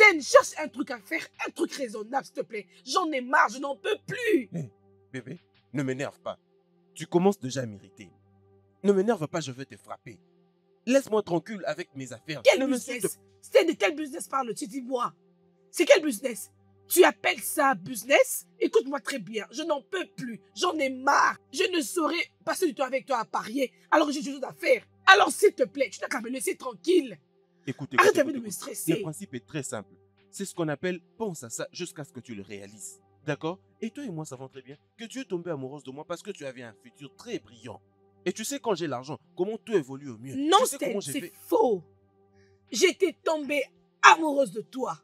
Sten, cherche un truc à faire, un truc raisonnable, s'il te plaît. J'en ai marre, je n'en peux plus. Hé, bébé, ne m'énerve pas. Tu commences déjà à m'irriter. Ne m'énerve pas, je vais te frapper. Laisse-moi tranquille avec mes affaires. Quel Ne m'insulte. business? Sten, de quel business parles-tu? Dis-moi. C'est quel business? Tu appelles ça business? Écoute-moi très bien, je n'en peux plus, j'en ai marre. Je ne saurais passer du temps avec toi à parier alors que j'ai des choses à faire. Alors s'il te plaît, tu n'as qu'à me laisser tranquille. Écoute, Arrête de me écoute. stresser. Le principe est très simple. C'est ce qu'on appelle pense à ça jusqu'à ce que tu le réalises. D'accord? Et toi et moi savons très bien que tu es tombée amoureuse de moi parce que tu avais un futur très brillant. Et tu sais quand j'ai l'argent, comment tout évolue au mieux. Non, Tu sais Sten, comment j'ai c'est fait. faux. J'étais tombée amoureuse de toi.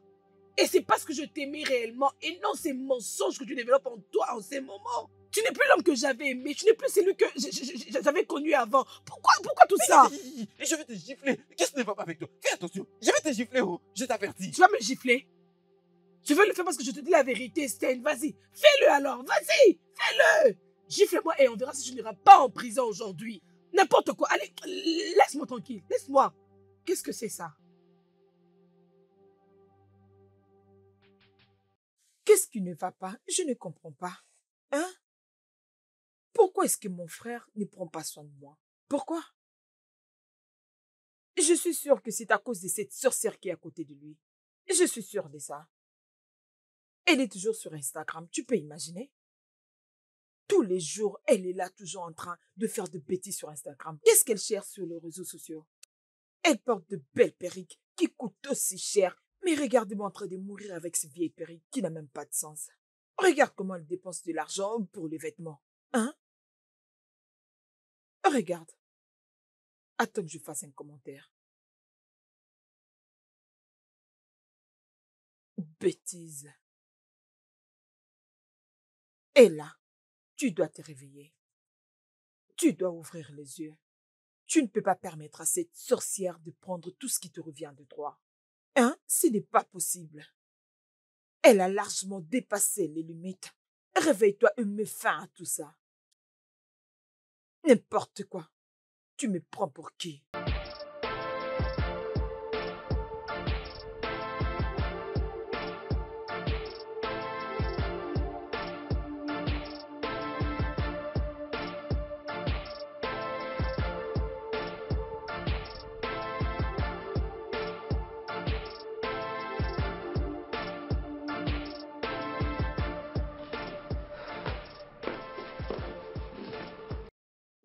Et c'est parce que je t'aimais réellement et non ces mensonges que tu développes en toi en ces moments. Tu n'es plus l'homme que j'avais aimé, tu n'es plus celui que j'avais connu avant. Pourquoi tout ça? Et je vais te gifler. Qu'est-ce qui ne va pas avec toi? Fais attention. Je vais te gifler, oh. Je t'avertis. Tu vas me gifler? Tu veux le faire parce que je te dis la vérité, Sten. Vas-y, fais-le alors, vas-y, fais-le. Gifle-moi et on verra si je n'irai pas en prison aujourd'hui. N'importe quoi. Allez, laisse-moi tranquille, laisse-moi. Qu'est-ce que c'est ça? Qu'est-ce qui ne va pas? Je ne comprends pas. Hein? Pourquoi est-ce que mon frère ne prend pas soin de moi? Pourquoi? Je suis sûre que c'est à cause de cette sorcière qui est à côté de lui. Je suis sûre de ça. Elle est toujours sur Instagram, tu peux imaginer? Tous les jours, elle est là toujours en train de faire de bêtises sur Instagram. Qu'est-ce qu'elle cherche sur les réseaux sociaux? Elle porte de belles perruques qui coûtent aussi cher. Mais regarde-moi en train de mourir avec ces vieilles perruques qui n'ont même pas de sens. Regarde comment elle dépense de l'argent pour les vêtements. Hein? Regarde. Attends que je fasse un commentaire. Bêtise. Et là, tu dois te réveiller. Tu dois ouvrir les yeux. Tu ne peux pas permettre à cette sorcière de prendre tout ce qui te revient de droit. Hein? Ce n'est pas possible. Elle a largement dépassé les limites. Réveille-toi et mets fin à tout ça. N'importe quoi. Tu me prends pour qui?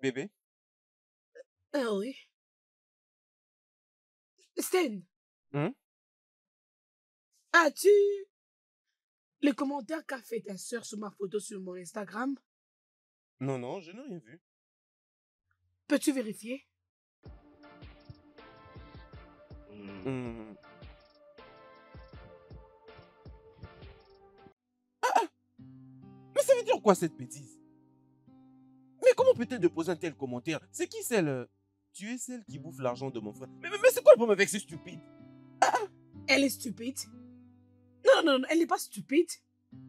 Bébé, Ah oui. Sten, hein? as-tu les commentaires qu'a fait ta soeur sur ma photo sur mon Instagram? Non, je n'ai rien vu. Peux-tu vérifier? Hum. Mais ça veut dire quoi cette bêtise? Mais comment peut-elle déposer un tel commentaire? C'est qui celle? Tu es celle qui bouffe l'argent de mon frère. Mais c'est quoi le problème avec ces stupides? Elle est stupide? Non, elle n'est pas stupide.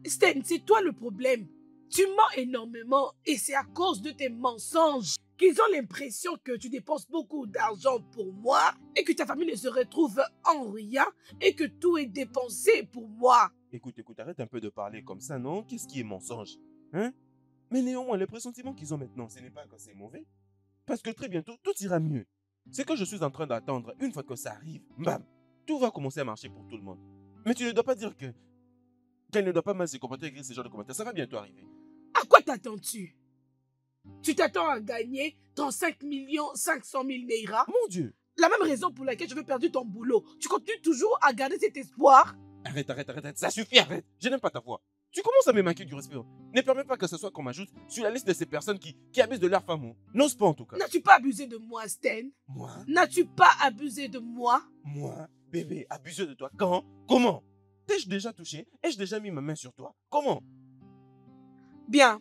Sten, c'est toi le problème. Tu mens énormément et c'est à cause de tes mensonges qu'ils ont l'impression que tu dépenses beaucoup d'argent pour moi et que ta famille ne se retrouve en rien et que tout est dépensé pour moi. Écoute, arrête un peu de parler comme ça, non? Qu'est-ce qui est mensonge? Hein? Mais néanmoins, les pressentiments qu'ils ont maintenant, ce n'est pas que c'est mauvais. Parce que très bientôt, tout ira mieux. C'est que je suis en train d'attendre, une fois que ça arrive, bam, tout va commencer à marcher pour tout le monde. Mais tu ne dois pas dire qu'elle ne doit pas mal se comporter écrire ce genre de commentaires. Ça va bientôt arriver. À quoi t'attends-tu? Tu t'attends à gagner 35 500 000 Naira? Mon Dieu! La même raison pour laquelle je veux perdre ton boulot. Tu continues toujours à garder cet espoir? Arrête. Ça suffit, arrête. Je n'aime pas ta voix. Tu commences à me manquer du respect. Ne permets pas que ce soit qu'on m'ajoute sur la liste de ces personnes qui abusent de leur femme. N'ose pas en tout cas. N'as-tu pas abusé de moi, Sten? Moi? N'as-tu pas abusé de moi? Moi? Bébé, abusé de toi. Quand? Comment? T'ai-je déjà touché? Ai-je déjà mis ma main sur toi? Comment? Bien.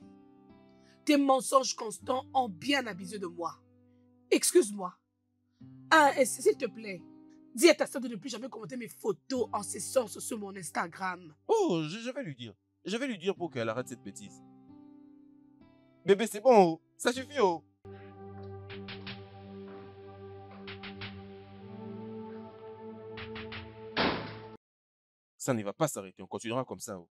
Tes mensonges constants ont bien abusé de moi. Excuse-moi. Ah, s'il te plaît, dis à ta soeur de ne plus jamais commenter mes photos en ce sens sur mon Instagram. Oh, je vais lui dire. Je vais lui dire pour qu'elle arrête cette bêtise. Bébé, c'est bon, oh. Ça suffit, oh. Ça ne va pas s'arrêter. On continuera comme ça. Oh.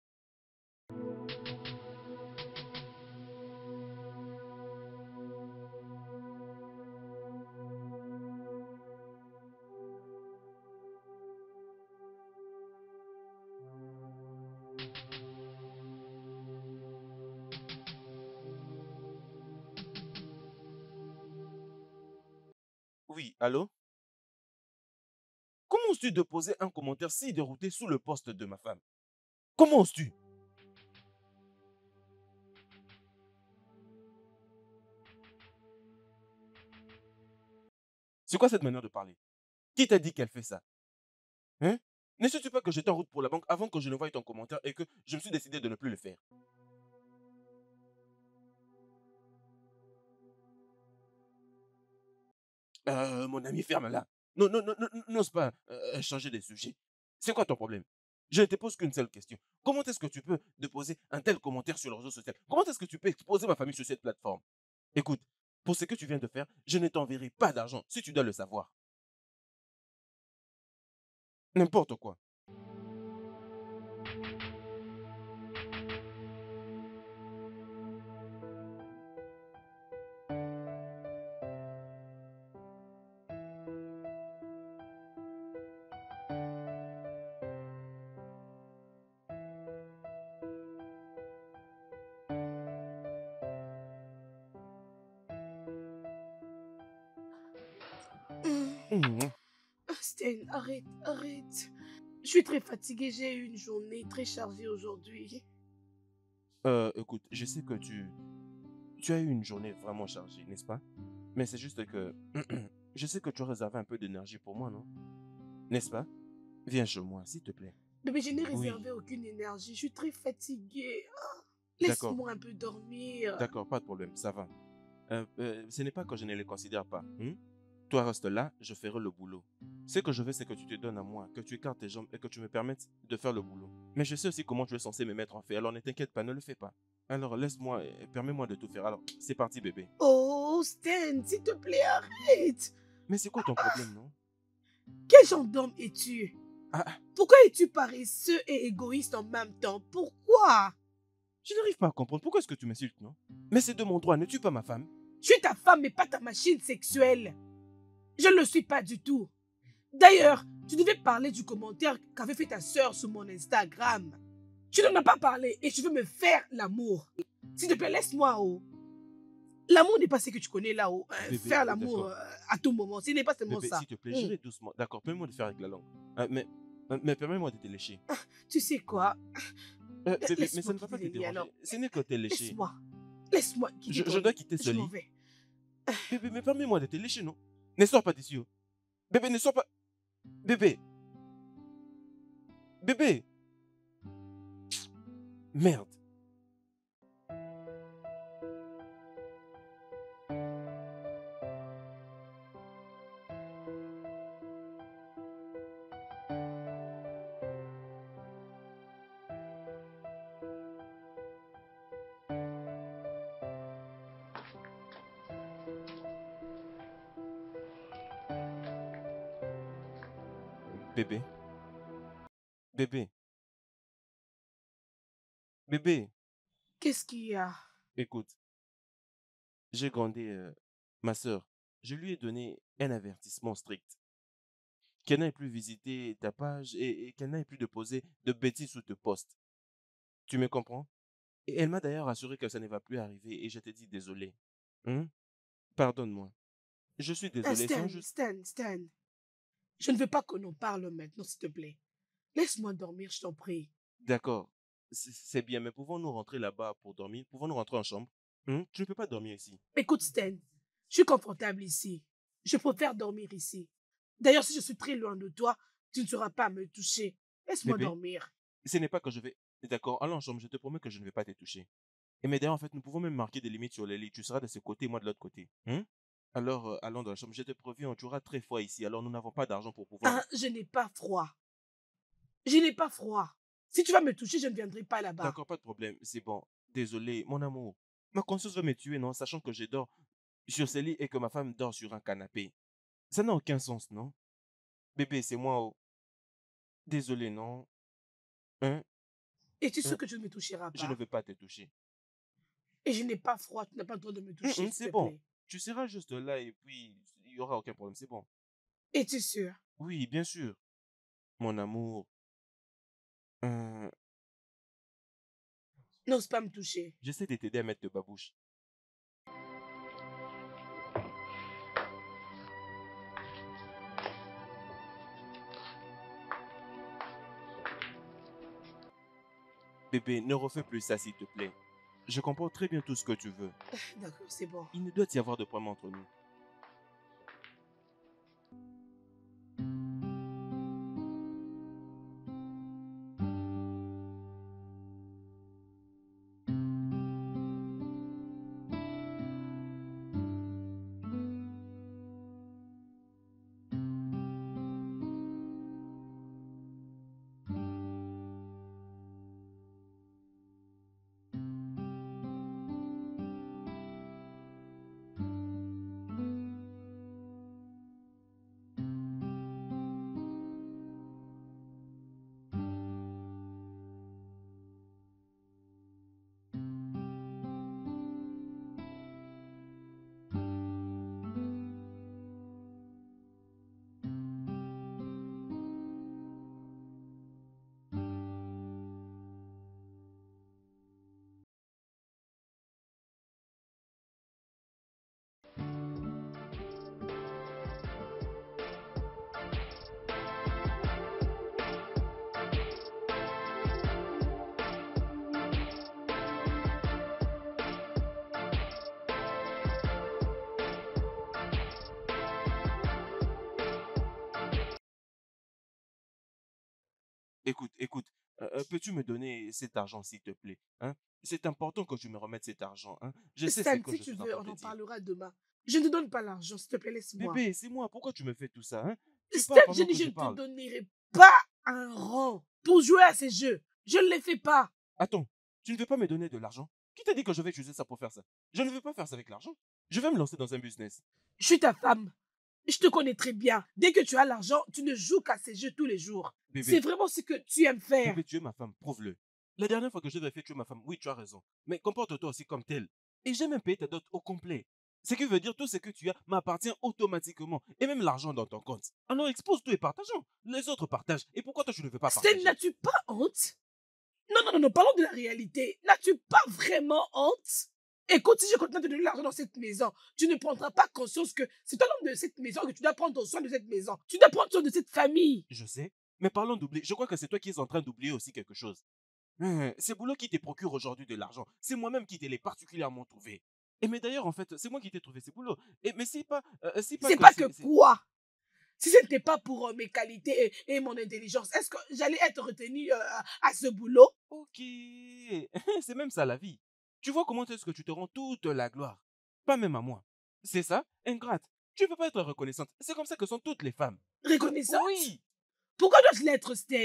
Oui, allô? Comment oses-tu de poser un commentaire si dérouté sous le poste de ma femme? Comment oses-tu? C'est quoi cette manière de parler? Qui t'a dit qu'elle fait ça? Hein? Ne sais-tu pas que j'étais en route pour la banque avant que je ne voie ton commentaire et que je me suis décidé de ne plus le faire? Mon ami, ferme-la. Non, non, non, non, n'ose pas changer de sujet. C'est quoi ton problème? Je ne te pose qu'une seule question. Comment est-ce que tu peux déposer un tel commentaire sur le réseau social? Comment est-ce que tu peux exposer ma famille sur cette plateforme? Écoute, pour ce que tu viens de faire, je ne t'enverrai pas d'argent, si tu dois le savoir. N'importe quoi. Hum, Mhm. Stan, arrête, arrête. Je suis très fatiguée, j'ai eu une journée très chargée aujourd'hui. Écoute, je sais que tu as eu une journée vraiment chargée, n'est-ce pas? Mais c'est juste que je sais que tu as réservé un peu d'énergie pour moi, non? N'est-ce pas? Viens chez moi, s'il te plaît. Bébé, je n'ai Oui, réservé aucune énergie, je suis très fatiguée. d'accord, Laisse-moi un peu dormir. d'accord, pas de problème, ça va. Ce n'est pas que je ne les considère pas. Toi, reste là, je ferai le boulot. Ce que je veux, c'est que tu te donnes à moi, que tu écartes tes jambes et que tu me permettes de faire le boulot. Mais je sais aussi comment tu es censé me mettre en fait, alors ne t'inquiète pas, ne le fais pas. Alors laisse-moi, permets-moi de tout faire. Alors, c'est parti, bébé. Oh, Stan, s'il te plaît, arrête. Mais c'est quoi ton problème, non? Quel genre d'homme es-tu? Ah, ah, Pourquoi es-tu paresseux et égoïste en même temps? Pourquoi? je n'arrive pas à comprendre. Pourquoi est-ce que tu m'insultes, non? Mais c'est de mon droit, ne tue pas ma femme. Je suis ta femme, mais pas ta machine sexuelle. Je ne le suis pas du tout. D'ailleurs, tu devais parler du commentaire qu'avait fait ta sœur sur mon Instagram. Tu n'en as pas parlé et tu veux me faire l'amour. S'il te plaît, laisse-moi, oh. L'amour n'est pas ce que tu connais là-haut. Bébé, Faire l'amour d'accord. à tout moment, ce n'est pas seulement Bébé, ça. s'il te plaît, j'irai doucement. D'accord, permets-moi de faire avec la langue. Mais permets-moi de te lécher. Tu sais quoi? Bébé, mais ça Laisse-moi ne va quitter pas te les liens alors. déranger. Ce n'est que te lécher. Laisse-moi. Laisse-moi quitter ton Je dois lit. quitter ce Je m'en lit. vais. Bébé, mais permets-moi de te lécher, non? Ne sors pas d'ici. Oh. Bébé, ne sors pas. Bébé, bébé. Merde. Bébé, bébé, bébé. Qu'est-ce qu'il y a? Écoute, j'ai grondé ma sœur. Je lui ai donné un avertissement strict. Qu'elle n'aille plus visiter ta page et qu'elle n'aille plus de poser de bêtises sous tes posts. Tu me comprends? Et elle m'a d'ailleurs assuré que ça ne va plus arriver et je te dis désolé. Hein? Pardonne-moi. Je suis désolé, c'est Stan, juste... Stan, Stan. Je ne veux pas que l'on parle maintenant, s'il te plaît. Laisse-moi dormir, je t'en prie. D'accord, c'est bien, mais pouvons-nous rentrer là-bas pour dormir? Pouvons-nous rentrer en chambre? Tu ne peux pas dormir ici. Écoute, Stan, je suis confortable ici. Je préfère dormir ici. D'ailleurs, si je suis très loin de toi, tu ne sauras pas me toucher. Laisse-moi Bébé, dormir. ce n'est pas que je vais... D'accord, allons en chambre, je te promets que je ne vais pas te toucher. Et mais d'ailleurs, en fait, nous pouvons même marquer des limites sur les lits. Tu seras de ce côté, moi de l'autre côté. Alors, allons dans la chambre. Je te préviens, tu auras très froid ici. Alors, nous n'avons pas d'argent pour pouvoir... Ah, je n'ai pas froid. Je n'ai pas froid. Si tu vas me toucher, je ne viendrai pas là-bas. D'accord, pas de problème. C'est bon. Désolé, mon amour. Ma conscience va me tuer, non? Sachant que je dors sur ce lit et que ma femme dort sur un canapé. Ça n'a aucun sens, non? Bébé, c'est moi. Oh. Désolé, non? Hein? Et tu sais Hein? que tu ne me toucheras Je ne pas. veux pas te toucher. Et je n'ai pas froid, tu n'as pas le droit de me toucher, s'il C'est te bon. plaît. Tu seras juste là et puis il n'y aura aucun problème, c'est bon. Es-tu sûr? Oui, bien sûr. Mon amour, euh, N'ose pas me toucher. j'essaie de t'aider à mettre de babouche. Bébé, ne refais plus ça, s'il te plaît. Je comprends très bien tout ce que tu veux. D'accord, c'est bon. Il ne doit y avoir de problème entre nous. Écoute, peux-tu me donner cet argent, s'il te plaît, hein? C'est important que tu me remettes cet argent, hein? Je sais ce Stan, que si je tu suis en veux, train on de en te dire. parlera demain. Je ne te donne pas l'argent, s'il te plaît, laisse-moi. Bébé, c'est moi, pourquoi tu me fais tout ça, hein? Tu Stan, parles je pendant dis, que je je ne te parle. donnerai pas un rang pour jouer à ces jeux. Je ne les fais pas. Attends, tu ne veux pas me donner de l'argent? Qui t'a dit que je vais utiliser ça pour faire ça? Je ne veux pas faire ça avec l'argent. Je vais me lancer dans un business. Je suis ta femme. Je te connais très bien. Dès que tu as l'argent, tu ne joues qu'à ces jeux tous les jours. C'est Bébé, vraiment ce que tu aimes faire. bébé, tu es ma femme, prouve-le. La dernière fois que je t'ai fait tuer ma femme, oui, tu as raison. Mais comporte-toi aussi comme telle. Et j'ai même payé ta dot au complet. Ce qui veut dire tout ce que tu as m'appartient automatiquement. Et même l'argent dans ton compte. Alors expose tout et partageons. Les autres partagent. Et pourquoi toi tu ne veux pas Stan, partager? n'as-tu pas honte? Non, non, non, non, parlons de la réalité. N'as-tu pas vraiment honte? Écoute, si je continue de te donner l'argent dans cette maison, tu ne prendras pas conscience que c'est toi l'homme de cette maison que tu dois prendre soin de cette maison. Tu dois prendre soin de cette famille. Je sais. Mais parlons d'oublier. Je crois que c'est toi qui es en train d'oublier aussi quelque chose. C'est Boulot qui te procure aujourd'hui de l'argent. C'est moi-même qui te l'ai particulièrement trouvé. Et mais d'ailleurs, en fait, c'est moi qui t'ai trouvé, c'est Boulot. Et mais c'est pas C'est que pas que quoi? Si ce n'était pas pour mes qualités et mon intelligence, est-ce que j'allais être retenue à ce boulot? Ok, c'est même ça la vie. Tu vois comment est-ce que tu te rends toute la gloire? Pas même à moi. C'est ça, ingrate. Tu ne peux pas être reconnaissante. C'est comme ça que sont toutes les femmes. Reconnaissante? Oui, Pourquoi dois-je l'être, Stan?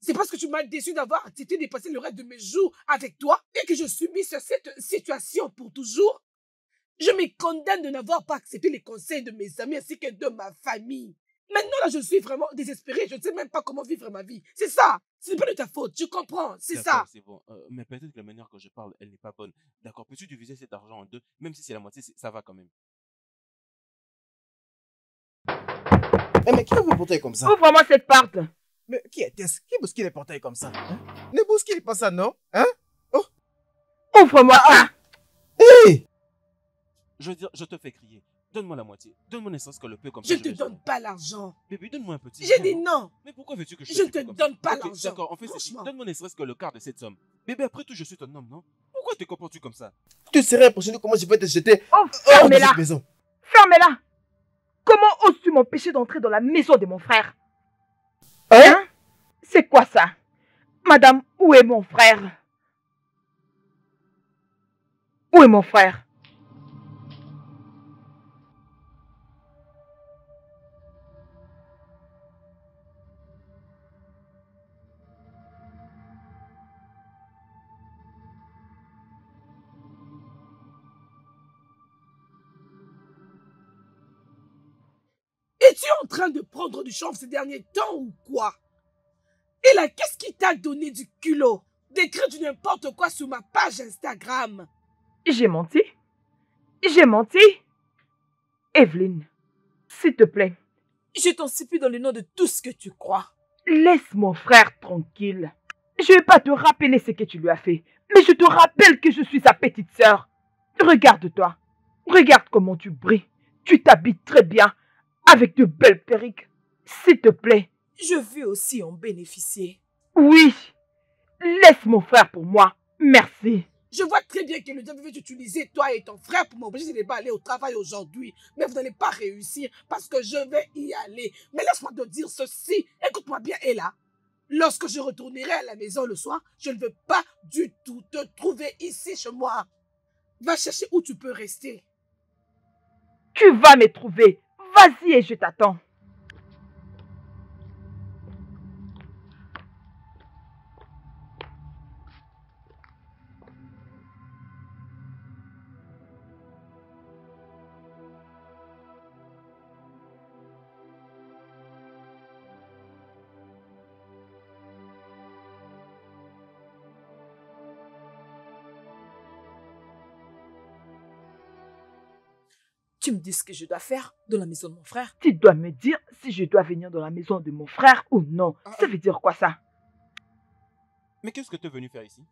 C'est parce que tu m'as déçu d'avoir accepté de passer le reste de mes jours avec toi et que je subisse cette situation pour toujours? Je me condamne de n'avoir pas accepté les conseils de mes amis ainsi que de ma famille. Maintenant, là, je suis vraiment désespérée. Je ne sais même pas comment vivre ma vie. C'est ça. Ce n'est pas de ta faute. Tu comprends. C'est ça. d'accord, c'est bon. Mais peut-être que la manière que je parle, elle n'est pas bonne. D'accord, peux-tu diviser cet argent en deux? Même si c'est la moitié, ça va quand même. Mais qui veut porter comme ça? Ouvre-moi cette porte. Mais qui est-ce? Qui bouscule les portails comme ça? Hein? Ne bouscule pas ça, non? Hein? Oh! Ouvre-moi ça. Hé! Je veux dire, je te fais crier. Donne-moi la moitié. Donne-moi ne serait-ce que le peu comme Je ça. ne te vais donne gérer. pas l'argent. Bébé, donne-moi un petit. J'ai dit non. Mais pourquoi veux-tu que je Je ne te te suplie comme ça? donne pas Ok, l'argent. d'accord, on fait ceci. Franchement. Donne-moi ne serait-ce que le quart de cette somme. Bébé, après tout, je suis ton homme, non? Pourquoi te comportes-tu comme ça? Tu serais impressionné comment je vais te jeter Oh, hors de fermez-la. cette maison. Fermez-la. Comment oses-tu m'empêcher d'entrer dans la maison de mon frère? Hein? C'est quoi ça? Madame, où est mon frère? Où est mon frère? Es-tu en train de prendre du chanvre ces derniers temps ou quoi? Et là, qu'est-ce qui t'a donné du culot d'écrire du n'importe quoi sur ma page Instagram? J'ai menti. J'ai menti. Evelyne, s'il te plaît, Je t'en supplie dans le nom de tout ce que tu crois. laisse mon frère tranquille. Je ne vais pas te rappeler ce que tu lui as fait, mais je te rappelle que je suis sa petite sœur. Regarde-toi. Regarde comment tu brilles. Tu t'habilles très bien, avec de belles perruques. S'il te plaît. Je veux aussi en bénéficier. Oui. Laisse mon frère pour moi. Merci. Je vois très bien que le diable veut utiliser toi et ton frère pour m'obliger de ne pas aller au travail aujourd'hui. Mais vous n'allez pas réussir parce que je vais y aller. Mais laisse-moi te dire ceci. Écoute-moi bien, Ella. Lorsque je retournerai à la maison le soir, je ne veux pas du tout te trouver ici chez moi. Va chercher où tu peux rester. Tu vas me trouver. Vas-y et je t'attends. Tu me dis ce que je dois faire dans la maison de mon frère. Tu dois me dire si je dois venir dans la maison de mon frère ou non. Ça veut dire quoi ça? Mais qu'est-ce que tu es venu faire ici?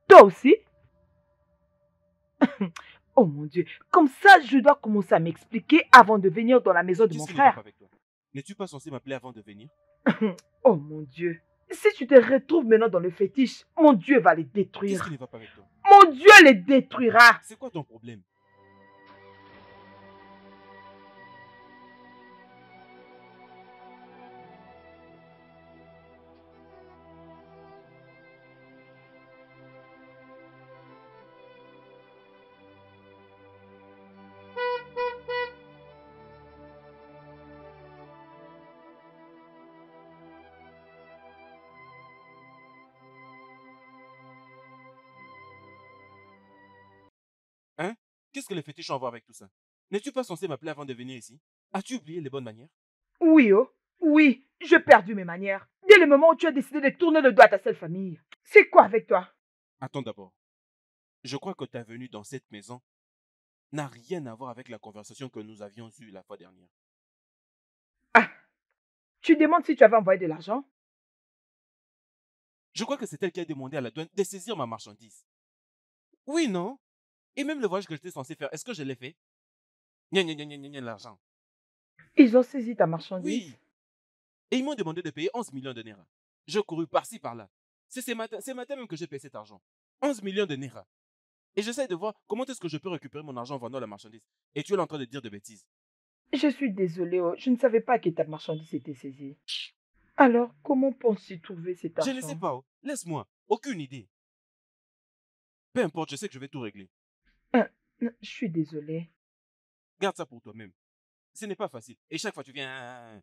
Toi aussi? Oh mon Dieu, comme ça je dois commencer à m'expliquer avant de venir dans la maison de mon Qu'est-ce qui ne va pas frère. avec toi? N'es-tu pas censé m'appeler avant de venir? Oh mon Dieu, si tu te retrouves maintenant dans le fétiche, mon Dieu va les Qu'est-ce détruire. qui ne va pas avec toi? Mon Dieu les détruira. C'est quoi ton problème? Hein? Qu'est-ce que les fétiches ont à voir avec tout ça? N'es-tu pas censé m'appeler avant de venir ici? As-tu oublié les bonnes manières? Oui, oh, oui, j'ai perdu mes manières. Dès le moment où tu as décidé de tourner le dos à ta seule famille. C'est quoi avec toi? Attends d'abord. Je crois que ta venue dans cette maison n'a rien à voir avec la conversation que nous avions eue la fois dernière. Ah, tu demandes si tu avais envoyé de l'argent? Je crois que c'est elle qui a demandé à la douane de saisir ma marchandise. Oui, non? Et même le voyage que j'étais censé faire, est-ce que je l'ai fait? Gna gna gna gna gna gna, l'argent. Ils ont saisi ta marchandise? Oui. Et ils m'ont demandé de payer 11 millions de Naira. Je courus par-ci, par-là. C'est ce matin même que j'ai payé cet argent. 11 millions de Naira. Et j'essaie de voir comment est-ce que je peux récupérer mon argent en vendant la marchandise. Et tu es là en train de dire de bêtises. Je suis désolée, oh, je ne savais pas que ta marchandise était saisie. Alors, comment penses-tu trouver cet Je argent? ne sais pas. Oh. Laisse-moi. Aucune idée. Peu importe, je sais que je vais tout régler. Je suis désolée. Garde ça pour toi-même. Ce n'est pas facile. Et chaque fois, tu viens...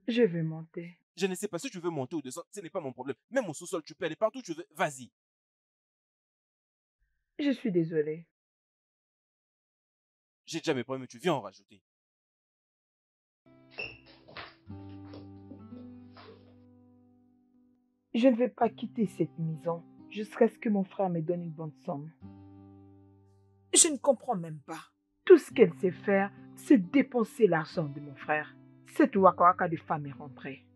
Je vais monter. Je ne sais pas si tu veux monter ou descendre. Ce n'est pas mon problème. Même au sous-sol, tu peux aller partout où tu veux. Vas-y. Je suis désolée. J'ai déjà mes problèmes, tu viens en rajouter. Je ne vais pas quitter cette maison jusqu'à ce que mon frère me donne une bonne somme. Je ne comprends même pas. Tout ce qu'elle sait faire, c'est dépenser l'argent de mon frère. Cette waka de femme est rentrée.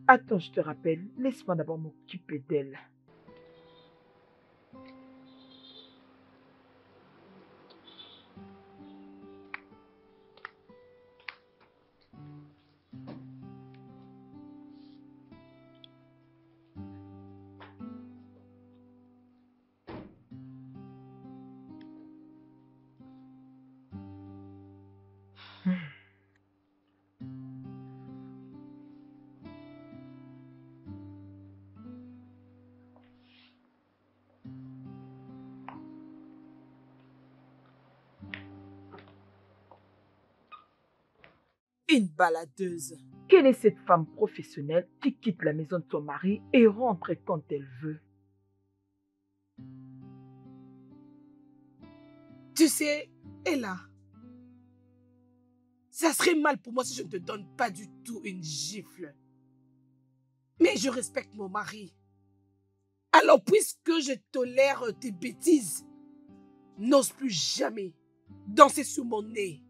Attends, je te rappelle, laisse-moi d'abord m'occuper d'elle. Une baladeuse. Quelle est cette femme professionnelle qui quitte la maison de son mari et rentre quand elle veut? Tu sais, Ella, Ça serait mal pour moi si je ne te donne pas du tout une gifle. Mais je respecte mon mari. Alors, puisque je tolère tes bêtises, n'ose plus jamais danser sur mon nez.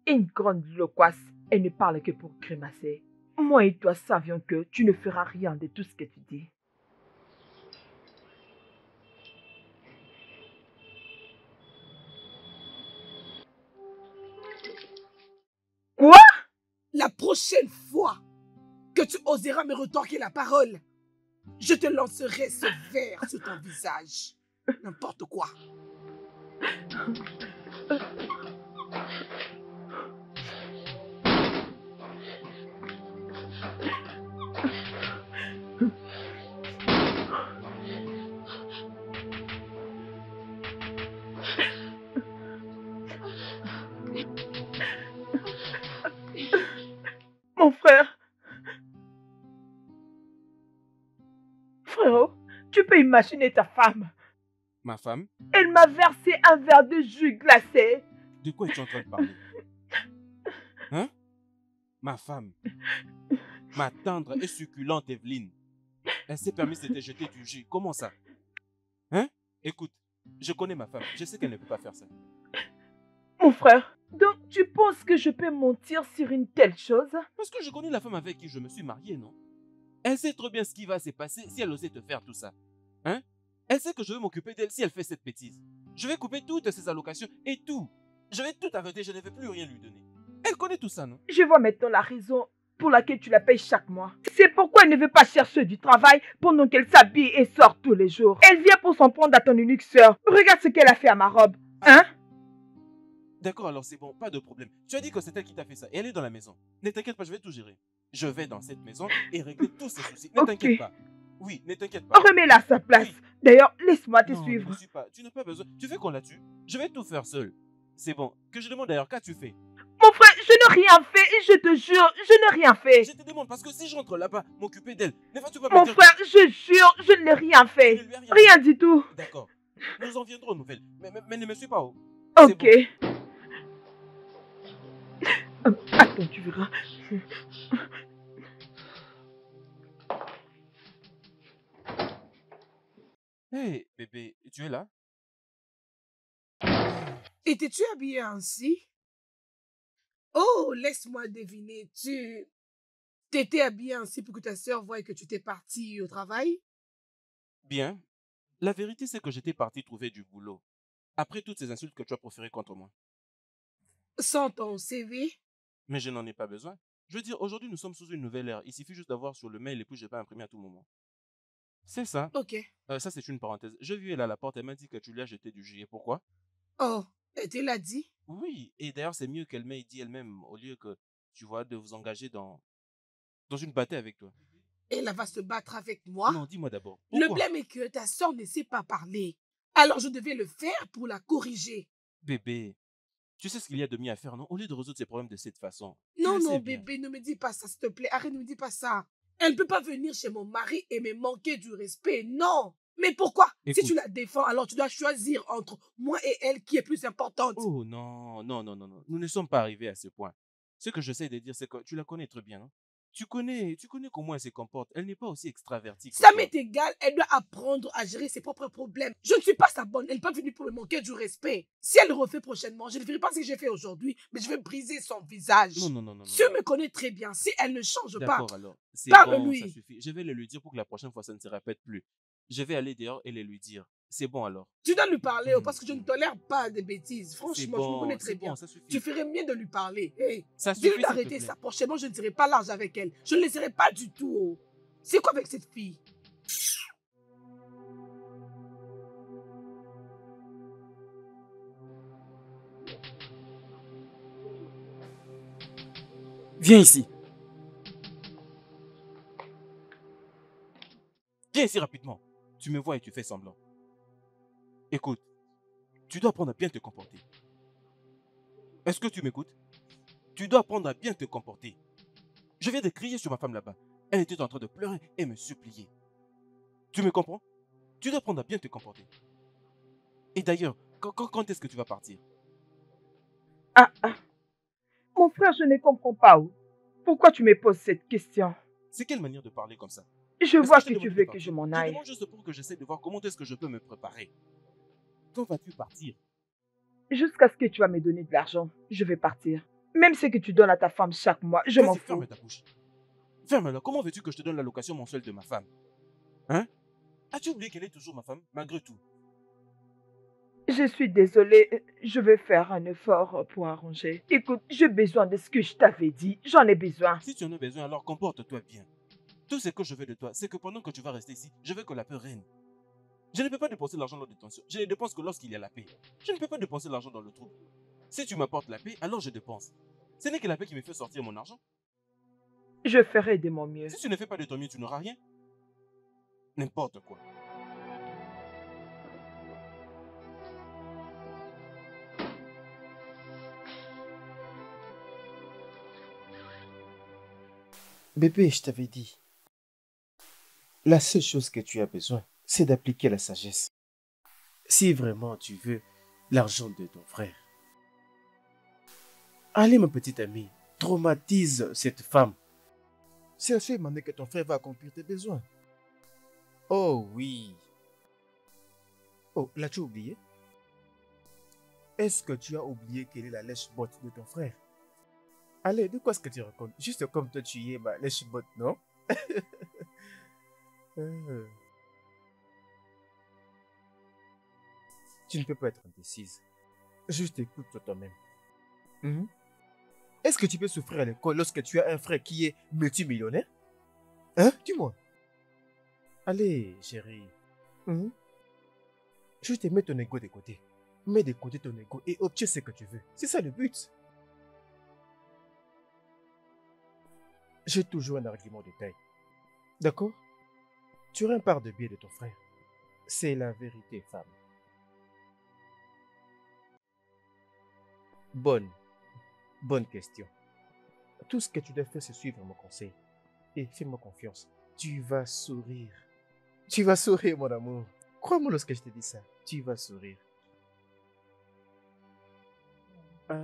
Une grande loquace, elle ne parle que pour grimacer. Moi et toi savions que tu ne feras rien de tout ce que tu dis. Quoi? La prochaine fois que tu oseras me retorquer la parole, je te lancerai ce verre sur ton visage. N'importe quoi. Mon frère. Frérot, tu peux imaginer ta femme. Ma femme? Elle m'a versé un verre de jus glacé. De quoi es-tu en train de parler? Hein? Ma femme. Ma tendre et succulente Evelyne. Elle s'est permise de te jeter du jus. Comment ça? Hein? Écoute, je connais ma femme. Je sais qu'elle ne peut pas faire ça. Mon frère, donc tu penses que je peux mentir sur une telle chose? Parce que je connais la femme avec qui je me suis marié, non? Elle sait trop bien ce qui va se passer si elle osait te faire tout ça. Hein? Elle sait que je vais m'occuper d'elle si elle fait cette bêtise. Je vais couper toutes ses allocations et tout. Je vais tout arrêter, je ne vais plus rien lui donner. Elle connaît tout ça, non? Je vois maintenant la raison pour laquelle tu la payes chaque mois. C'est pourquoi elle ne veut pas chercher du travail pendant qu'elle s'habille et sort tous les jours. Elle vient pour s'en prendre à ton unique sœur. Regarde ce qu'elle a fait à ma robe. Hein? D'accord, alors c'est bon, pas de problème. Tu as dit que c'est elle qui t'a fait ça et elle est dans la maison. Ne t'inquiète pas, je vais tout gérer. Je vais dans cette maison et régler tous ces soucis. Ne t'inquiète pas. Oui, ne t'inquiète pas. Remets-la à sa place. Oui. D'ailleurs, laisse-moi te Non, suivre. ne suis pas. Tu n'as pas besoin. Tu veux qu'on la tue? Je vais tout faire seul. C'est bon. Que je demande d'ailleurs, qu'as-tu fait? Mon frère, je n'ai rien fait et je te jure, je n'ai rien fait. Je te demande parce que si j'entre là-bas, m'occuper d'elle, ne vas-tu pas me Mon dire frère, je jure, je ne l'ai rien que fait. je ne lui ai rien Rien du tout. fait? D'accord. Nous en viendrons aux nouvelles. Mais ne me suis pas. Oh. Ok. Bon. Attends, tu verras. Hé, bébé, tu es là? Étais-tu habillée ainsi? Oh, laisse-moi deviner. Tu t'étais habillée ainsi pour que ta sœur voie que tu t'es partie au travail? Bien. La vérité, c'est que j'étais parti trouver du boulot. Après toutes ces insultes que tu as proférées contre moi. Sans ton CV? Mais je n'en ai pas besoin. Je veux dire, aujourd'hui, nous sommes sous une nouvelle ère. Il suffit juste d'avoir sur le mail et puis je vais imprimer à tout moment. C'est ça. Ok. Ça, c'est une parenthèse. Je vu elle à la porte, elle m'a dit que tu lui as jeté du jus. Et pourquoi? Oh, elle te l'a dit? Oui, et d'ailleurs, c'est mieux qu'elle m'ait dit elle-même, au lieu que, tu vois, de vous engager dans une bataille avec toi. Elle va se battre avec moi? Non, dis-moi d'abord. Le Pourquoi? blême est que ta sœur ne sait pas parler. Alors je devais le faire pour la corriger. Bébé, tu sais ce qu'il y a de mieux à faire, non? Au lieu de résoudre ces problèmes de cette façon. Tu Non, le non, sais bien. bébé, ne me dis pas ça, s'il te plaît. Arrête, ne me dis pas ça. Elle ne peut pas venir chez mon mari et me manquer du respect. Non. Mais pourquoi? Si Écoute. tu la défends, alors tu dois choisir entre moi et elle qui est plus importante. Oh non, non, non, non, non. Nous ne sommes pas arrivés à ce point. Ce que j'essaie de dire, c'est que tu la connais très bien, non? Tu connais comment elle se comporte. Elle n'est pas aussi extravertie que Ça toi. m'est égal, elle doit apprendre à gérer ses propres problèmes. Je ne suis pas sa bonne, elle n'est pas venue pour me manquer du respect. Si elle le refait prochainement, je ne ferai pas ce que j'ai fait aujourd'hui, mais je vais briser son visage. Non, non, non, non. Tu me connais très bien, si elle ne change pas, D'accord, alors. C'est parle-lui. bon, ça suffit. Je vais le lui dire pour que la prochaine fois, ça ne se répète plus. Je vais aller dehors et le lui dire. C'est bon, alors. Tu dois lui parler parce que je ne tolère pas des bêtises. C'est Franchement, je me bon, connais très c'est bien. bon, ça suffit. Tu ferais mieux de lui parler. Hey, Ça dis-lui suffit, s'il te d'arrêter plaît. ça. Prochainement, je ne serai pas large avec elle. Je ne laisserai pas du tout. Oh. C'est quoi avec cette fille? Viens ici. Viens ici rapidement. Tu me vois et tu fais semblant. Écoute, tu dois apprendre à bien te comporter. Est-ce que tu m'écoutes? Tu dois apprendre à bien te comporter. Je viens de crier sur ma femme là-bas. Elle était en train de pleurer et me supplier. Tu me comprends? Tu dois apprendre à bien te comporter. Et d'ailleurs, quand est-ce que tu vas partir? Mon frère, je ne comprends pas. Pourquoi tu me poses cette question? C'est quelle manière de parler comme ça? Je Est-ce vois je t'ai que tu demandé de veux que partir? je m'en Je aille. demande juste pour que j'essaie de voir comment est-ce que je peux me préparer. Quand vas-tu partir? Jusqu'à ce que tu vas me donner de l'argent, je vais partir. Même ce que tu donnes à ta femme chaque mois, je m'en Vas-y, fous. ferme ta bouche. Ferme-la. Comment veux-tu que je te donne l'allocation mensuelle de ma femme? Hein? As-tu oublié qu'elle est toujours ma femme, malgré tout? Je suis désolée, je vais faire un effort pour arranger. Écoute, j'ai besoin de ce que je t'avais dit. J'en ai besoin. Si tu en as besoin, alors comporte-toi bien. Tout ce que je veux de toi, c'est que pendant que tu vas rester ici, je veux que la paix règne. Je ne peux pas dépenser l'argent dans la détention. Je ne dépense que lorsqu'il y a la paix. Je ne peux pas dépenser l'argent dans le trouble. Si tu m'apportes la paix, alors je dépense. Ce n'est que la paix qui me fait sortir mon argent. Je ferai de mon mieux. Si tu ne fais pas de ton mieux, tu n'auras rien. N'importe quoi. Bébé, je t'avais dit. La seule chose que tu as besoin, c'est d'appliquer la sagesse. Si vraiment tu veux l'argent de ton frère. Allez, mon petit ami, traumatise cette femme. C'est à ce moment que ton frère va accomplir tes besoins. Oh oui. Oh, l'as-tu oublié? Est-ce que tu as oublié quelle est la lèche-botte de ton frère? Allez, de quoi est-ce que tu racontes? Juste comme toi tu y es ma lèche-botte, non? Euh. Tu ne peux pas être indécise. Juste écoute-toi toi-même. Mhm. Est-ce que tu peux souffrir à l'école lorsque tu as un frère qui est multimillionnaire? Hein? Dis-moi. Allez, chérie. Mhm. Juste mets ton ego de côté. Mets de côté ton ego et obtiens ce que tu veux. C'est ça le but. J'ai toujours un argument de taille. D'accord? Tu auras un part de biais de ton frère. C'est la vérité, femme. Bonne question. Tout ce que tu dois faire, c'est suivre mon conseil. Et fais-moi confiance. Tu vas sourire. Tu vas sourire, mon amour. Crois-moi lorsque je te dis ça. Tu vas sourire. Ah,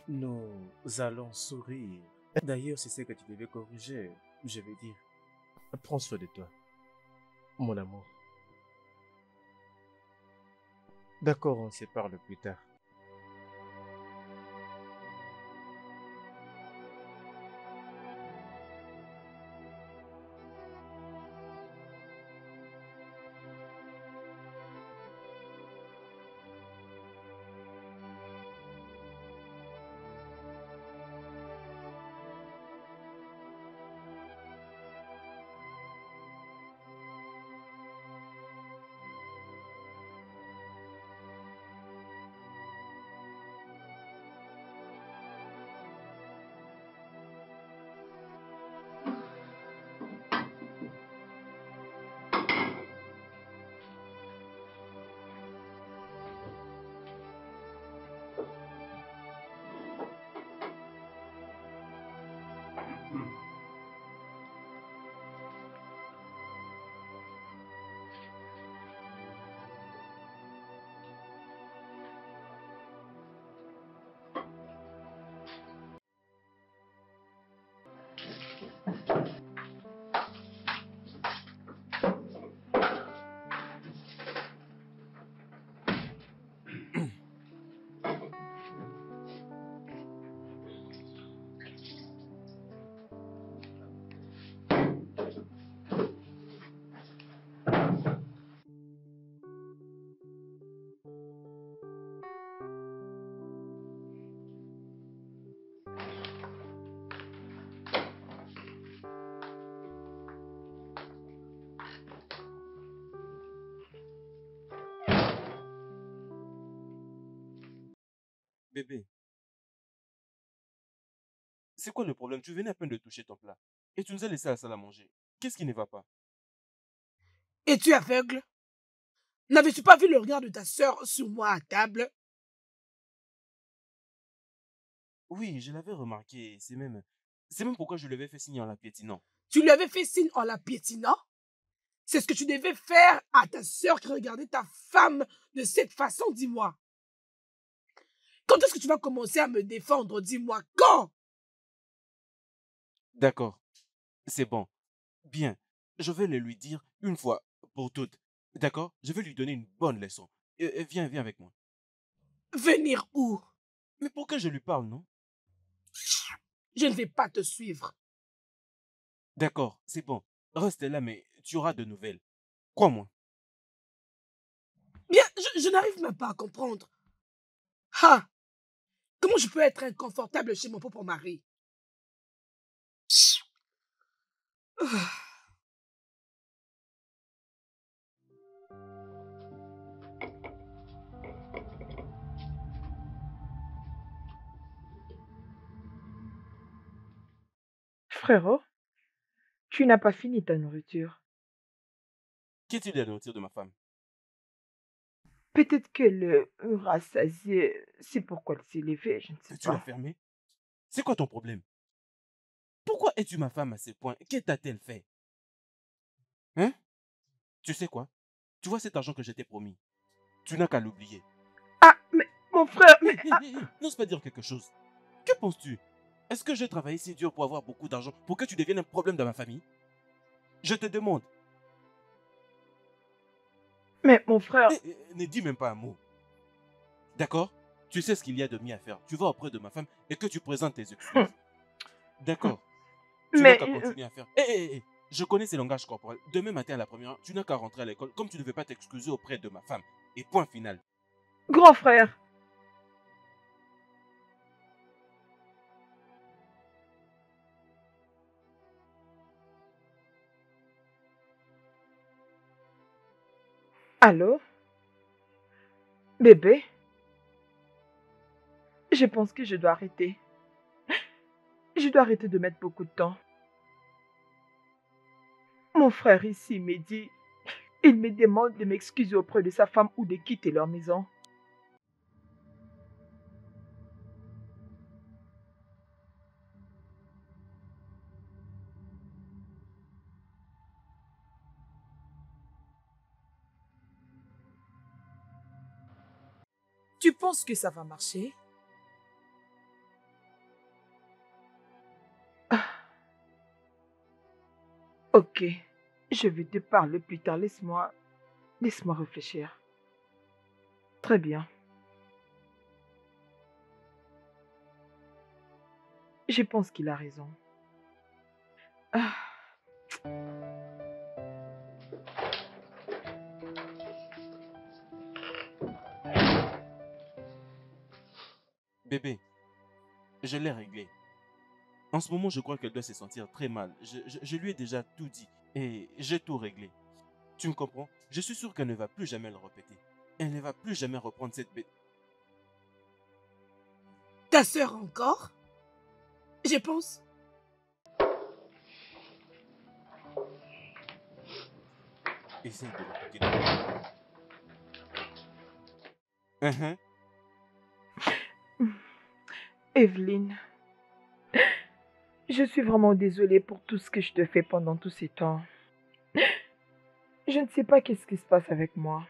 nous allons sourire. D'ailleurs, c'est ce que tu devais corriger. Je veux dire, prends soin de toi, mon amour. D'accord, on se parle plus tard. Bébé, c'est quoi le problème? Tu venais à peine de toucher ton plat. Et tu nous as laissé à la salle à manger. Qu'est-ce qui ne va pas? Es-tu aveugle? N'avais-tu pas vu le regard de ta sœur sur moi à table? Oui, je l'avais remarqué. C'est même pourquoi je lui avais fait signer en la piétinant. Tu lui avais fait signe en la piétinant? C'est ce que tu devais faire à ta sœur qui regardait ta femme de cette façon, dis-moi. Quand est-ce que tu vas commencer à me défendre? Dis-moi quand? D'accord, c'est bon. Bien, je vais le lui dire une fois pour toutes. D'accord? Je vais lui donner une bonne leçon. Viens, viens avec moi. Venir où? Mais pour que je lui parle, non? Je ne vais pas te suivre. D'accord, c'est bon. Reste là, mais tu auras de nouvelles. Crois-moi. Bien, je n'arrive même pas à comprendre. Ah! Comment je peux être inconfortable chez mon propre mari? Ah. Frérot, tu n'as pas fini ta nourriture. Qu'est-il de la nourriture de ma femme? Peut-être qu'elle rassasiée, c'est pourquoi elle s'est levée, je ne sais Tu l'as pas. fermée? C'est quoi ton problème? Pourquoi es-tu ma femme à ce point? Que t'a-t-elle fait? Hein? Tu sais quoi? Tu vois cet argent que je t'ai promis? Tu n'as qu'à l'oublier. Ah, mais mon frère, mais... N'ose pas dire quelque chose. Que penses-tu? Est-ce que j'ai travaillé si dur pour avoir beaucoup d'argent pour que tu deviennes un problème dans ma famille? Je te demande. Mais mon frère... Ne dis même pas un mot. D'accord? Tu sais ce qu'il y a de mieux à faire. Tu vas auprès de ma femme et que tu présentes tes excuses. D'accord? Tu n'as Mais... qu'à continuer à faire. Je connais ces langages corporels. Demain matin à la première heure, tu n'as qu'à rentrer à l'école comme tu ne veux pas t'excuser auprès de ma femme. Et point final. Grand frère. Allô? Bébé? Je pense que je dois arrêter. Je dois arrêter de mettre beaucoup de temps. Mon frère ici me dit, il me demande de m'excuser auprès de sa femme ou de quitter leur maison. Tu penses que ça va marcher? Ok, je vais te parler plus tard. Laisse-moi réfléchir. Très bien. Je pense qu'il a raison. Ah, Bébé, je l'ai réglé. En ce moment, je crois qu'elle doit se sentir très mal. Je lui ai déjà tout dit et j'ai tout réglé. Tu me comprends? Je suis sûr qu'elle ne va plus jamais le répéter. Elle ne va plus jamais reprendre cette bête. Ta sœur encore? Je pense. Essaye de l'écouter d'abord. Evelyne, je suis vraiment désolée pour tout ce que je te fais pendant tous ces temps. Je ne sais pas qu'est-ce qui se passe avec moi.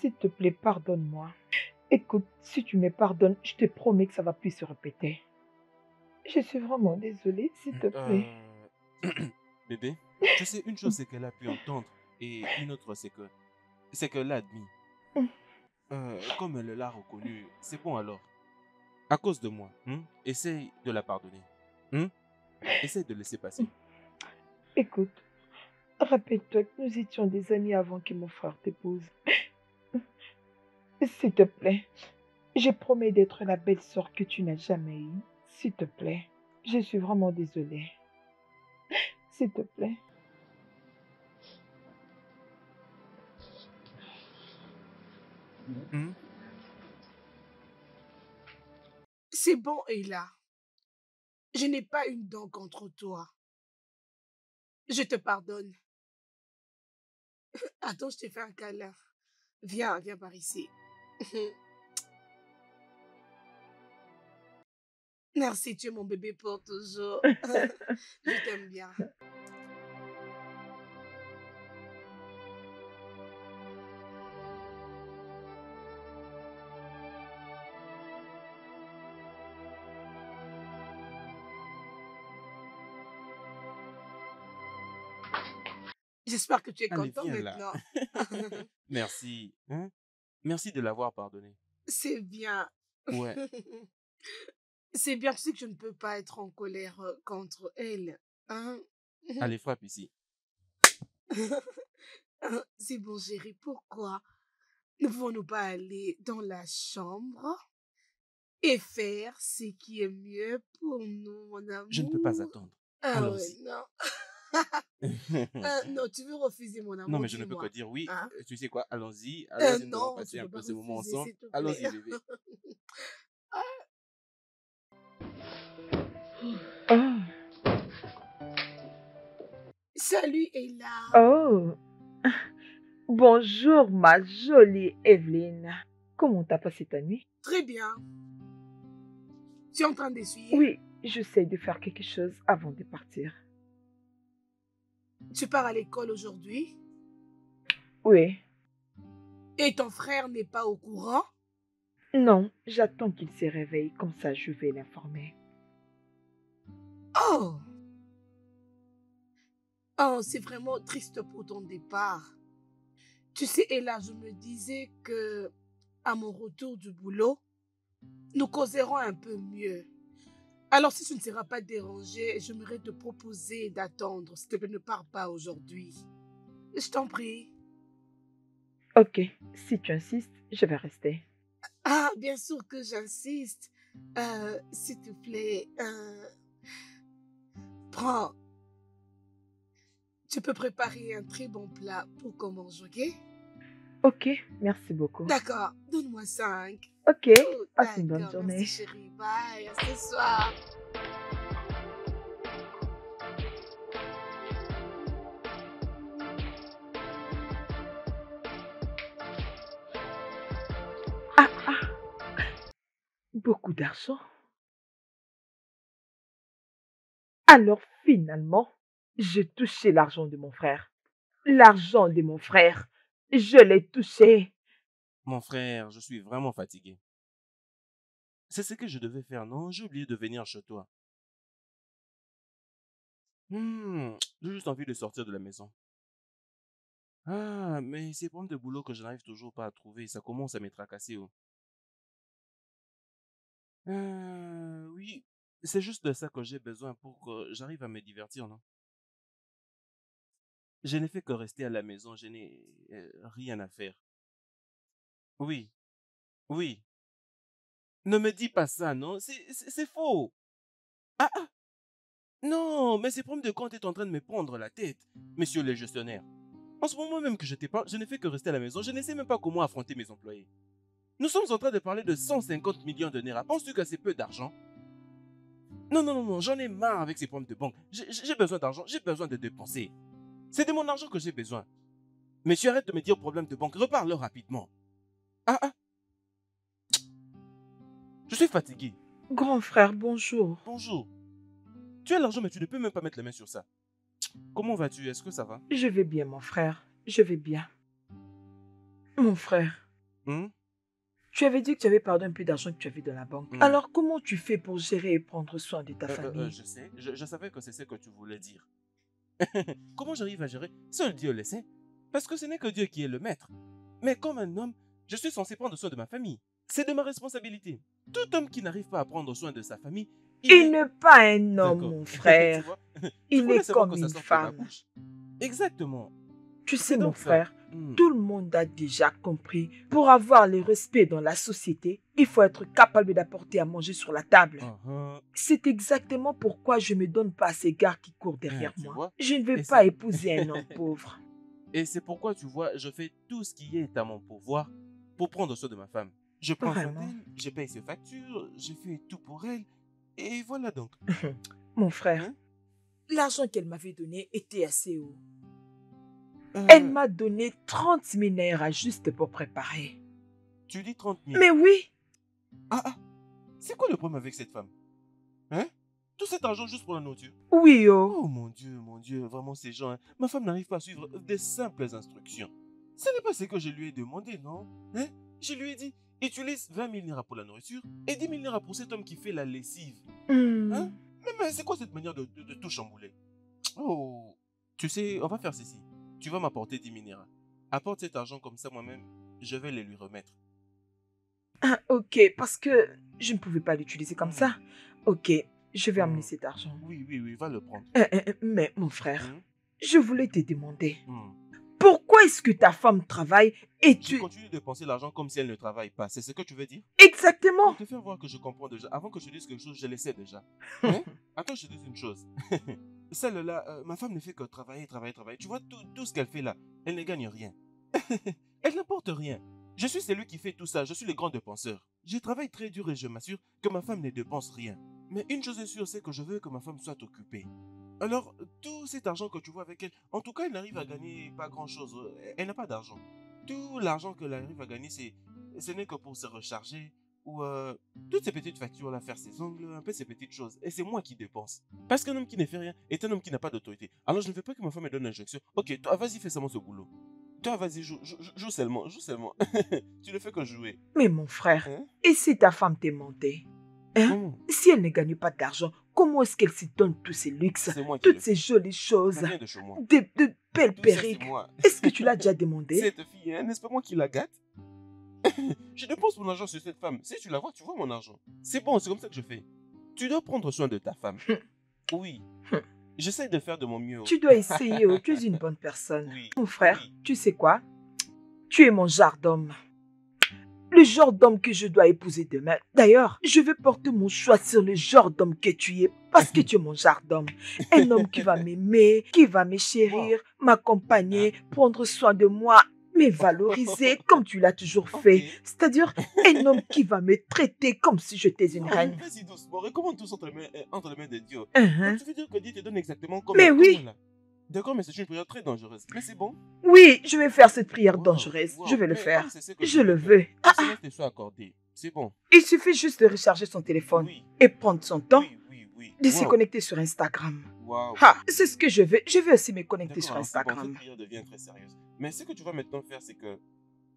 S'il te plaît, pardonne-moi. Écoute, si tu me pardonnes, je te promets que ça va plus se répéter. Je suis vraiment désolée, s'il te plaît. Bébé, tu sais, une chose c'est qu'elle a pu entendre et une autre c'est qu'elle l'a admis. Comme elle l'a reconnu, c'est bon alors. À cause de moi, essaye de la pardonner. Essaye de laisser passer. Écoute, rappelle-toi que nous étions des amis avant que mon frère t'épouse. S'il te plaît, je promets d'être la belle sœur que tu n'as jamais eue. S'il te plaît, je suis vraiment désolée. S'il te plaît. Hmm? C'est bon, Ella. Je n'ai pas une dent contre toi. Je te pardonne. Attends, je te fais un câlin. Viens, viens par ici. Merci, tu es mon bébé pour toujours. Je t'aime bien. J'espère que tu es Allez, content viens là. maintenant. Merci. Hein? Merci de l'avoir pardonné. C'est bien. Ouais. C'est bien, tu sais que je ne peux pas être en colère contre elle. Hein? Allez, frappe ici. C'est bon, chérie, pourquoi ne pouvons-nous pas aller dans la chambre et faire ce qui est mieux pour nous, mon Je ne peux pas amour? attendre. Ah ouais, Allons-y. non. Non, tu veux refuser mon Non, amour, mais je ne peux que dis-moi. dire oui. Hein? Tu sais quoi? Allons-y. Allons-y, nous allons Non, tu passer ne un peux pas peu ce moment refuser, ensemble. s'il te plaît. Allons-y, bébé. Oh, Salut, Ella. oh. Bonjour, ma jolie Evelyne. Comment t'as passé ta nuit? Très bien. Tu es en train d'essuyer? Oui, j'essaie de faire quelque chose avant de partir. Tu pars à l'école aujourd'hui Oui. et ton frère n'est pas au courant? Non, j'attends qu'il se réveille, comme ça je vais l'informer. Oh! Oh, c'est vraiment triste pour ton départ. Tu sais, Ella, je me disais que à mon retour du boulot, nous causerons un peu mieux. Alors, si tu ne seras pas dérangé, j'aimerais te proposer d'attendre. S'il te plaît, ne pars pas aujourd'hui. Je t'en prie. Ok, si tu insistes, je vais rester. Ah, bien sûr que j'insiste. S'il te plaît, prends. Tu peux préparer un très bon plat pour qu'on mange, ok? Ok, merci beaucoup. D'accord, donne-moi 5. Ok, Oh, passe une bonne d'accord, journée. merci chérie. Bye, à ce soir. Ah, ah, beaucoup d'argent. Alors finalement, j'ai touché l'argent de mon frère. L'argent de mon frère. Je l'ai touché. Mon frère, je suis vraiment fatigué. C'est ce que je devais faire, non? J'ai oublié de venir chez toi. J'ai juste envie de sortir de la maison. Ah, mais ces problèmes de boulot que je n'arrive toujours pas à trouver, ça commence à me tracasser. Oh. Oui, c'est juste de ça que j'ai besoin pour que j'arrive à me divertir, non? Je n'ai fait que rester à la maison, je n'ai rien à faire. Oui, oui. Ne me dis pas ça, non? C'est faux. Ah, ah, non, mais ces problèmes de compte est en train de me prendre la tête, monsieur le gestionnaire. En ce moment même que je te parle, je n'ai fait que rester à la maison, je ne sais même pas comment affronter mes employés. Nous sommes en train de parler de 150 millions de Naira. Penses-tu que c'est peu d'argent? Non, non, non, non, j'en ai marre avec ces problèmes de banque. J'ai besoin d'argent, j'ai besoin de dépenser. C'est de mon argent que j'ai besoin. Monsieur, arrête de me dire problème de banque, reparle-leur rapidement. Ah, ah, je suis fatigué. Grand frère, bonjour. Bonjour. Tu as l'argent, mais tu ne peux même pas mettre les mains sur ça. Comment vas-tu? Est-ce que ça va? Je vais bien, mon frère. Je vais bien. Mon frère, Hmm? tu avais dit que tu avais perdu un peu d'argent que tu avais dans la banque. Hmm. Alors, comment tu fais pour gérer et prendre soin de ta famille? Je sais, je savais que c'est ce que tu voulais dire. Comment j'arrive à gérer? Seul Dieu le sait. Parce que ce n'est que Dieu qui est le maître. Mais comme un homme, je suis censé prendre soin de ma famille. C'est de ma responsabilité. Tout homme qui n'arrive pas à prendre soin de sa famille, Il n'est pas un homme, D'accord. mon Tu frère. vois? Il voulais est seulement comme que ça une sorte de ta femme. bouche. Exactement. Tu C'est sais, mon donc ça. frère, Hmm. tout le monde a déjà compris. Pour avoir le respect dans la société, il faut être capable d'apporter à manger sur la table. Uh-huh. C'est exactement pourquoi je ne me donne pas à ces gars qui courent derrière Tu moi. vois? Je ne veux Et pas c'est- épouser un homme pauvre. Et c'est pourquoi, tu vois, je fais tout ce qui est à mon pouvoir pour prendre soin de ma femme. Je prends soin Vraiment. d'elle, je paye ses factures, je fais tout pour elle. Et voilà donc. Mon frère, Hein? L'argent qu'elle m'avait donné était assez haut. elle m'a donné 30 000 naira juste pour préparer. Tu dis 30 000. Mais oui, Ah, ah, c'est quoi le problème avec cette femme? Hein? Tout cet argent juste pour la nourriture? oui, oh. Oh mon Dieu, vraiment ces gens, hein. Ma femme n'arrive pas à suivre des simples instructions. Ce n'est pas ce que je lui ai demandé, non? Hein? Je lui ai dit, utilise 20 000 naira pour la nourriture et 10 000 naira pour cet homme qui fait la lessive. Mais c'est quoi cette manière de tout chambouler? Oh, tu sais, on va faire ceci. Tu vas m'apporter 10 000 naira. Apporte cet argent comme ça moi-même, je vais les lui remettre. Ah, ok, parce que je ne pouvais pas l'utiliser comme ça. Ok, je vais amener cet argent. Oui, va le prendre. Mais mon frère, Hum, je voulais te demander, hum. pourquoi est-ce que ta femme travaille et Tu tu... continues de dépenser l'argent comme si elle ne travaille pas. C'est ce que tu veux dire? Exactement. Pour te faire voir que je comprends déjà. Avant que je dise quelque chose, je le sais déjà. Hein? Attends, je te dis une chose. Celle-là, ma femme ne fait que travailler. Tu vois, tout ce qu'elle fait là, elle ne gagne rien. Elle n'apporte rien. Je suis celui qui fait tout ça. Je suis le grand dépenseur. Je travaille très dur et je m'assure que ma femme ne dépense rien. Mais une chose est sûre, c'est que je veux que ma femme soit occupée. Alors, tout cet argent que tu vois avec elle, en tout cas, elle n'arrive à gagner pas grand-chose. Elle n'a pas d'argent. Tout l'argent qu'elle arrive à gagner, ce n'est que pour se recharger ou toutes ces petites factures là, faire ses ongles, un peu ces petites choses. Et c'est moi qui dépense. Parce qu'un homme qui ne fait rien est un homme qui n'a pas d'autorité. Alors je ne veux pas que ma femme me donne l'injection. Ok, toi, vas-y, fais seulement ce boulot. Toi, vas-y, joue seulement. Tu ne fais que jouer. Mais mon frère, Hein? et si ta femme t'est montée? Hein? Comment? Si elle ne gagne pas d'argent, comment est-ce qu'elle s'y donne tous ces luxes, C'est moi qui toutes le ces fais. jolies choses, Ça vient de chez moi. de belles Tout ça, c'est perruques? moi. Est-ce que tu l'as déjà demandé? Cette fille, hein, n'est-ce pas moi qui la gâte? Je dépense mon argent sur cette femme. Si tu la vois, tu vois mon argent. C'est bon, c'est comme ça que je fais. Tu dois prendre soin de ta femme. Oui. J'essaie de faire de mon mieux. Tu dois essayer, oh, tu es une bonne personne. Oui. Mon frère, Oui. tu sais quoi? Tu es mon genre d'homme. Le genre d'homme que je dois épouser demain. D'ailleurs, je vais porter mon choix sur le genre d'homme que tu es parce que tu es mon genre d'homme. Un homme qui va m'aimer, qui va me chérir, m'accompagner, prendre soin de moi, me valoriser comme tu l'as toujours fait. Ok. C'est-à-dire un homme qui va me traiter comme si j'étais une Non, reine. vas-y doucement. Recommande tout entre les mains de Dieu. Uh-huh. Donc, tu veux dire que Dieu te donne exactement comme Mais oui. comme là. D'accord, mais c'est une prière très dangereuse. Mais c'est bon. Oui, je vais faire cette prière Wow, dangereuse. wow. Je vais le Mais faire. comme c'est ce que Je le faire, veux. que cela te soit accordé. C'est bon. Il suffit juste de recharger son téléphone Oui. et prendre son temps Oui. de se Wow. connecter sur Instagram. Wow. Ah, c'est ce que je veux. Je veux aussi me connecter sur D'accord, c'est bon, cette Instagram. prière devient très sérieuse. Mais ce que tu vas maintenant faire, c'est que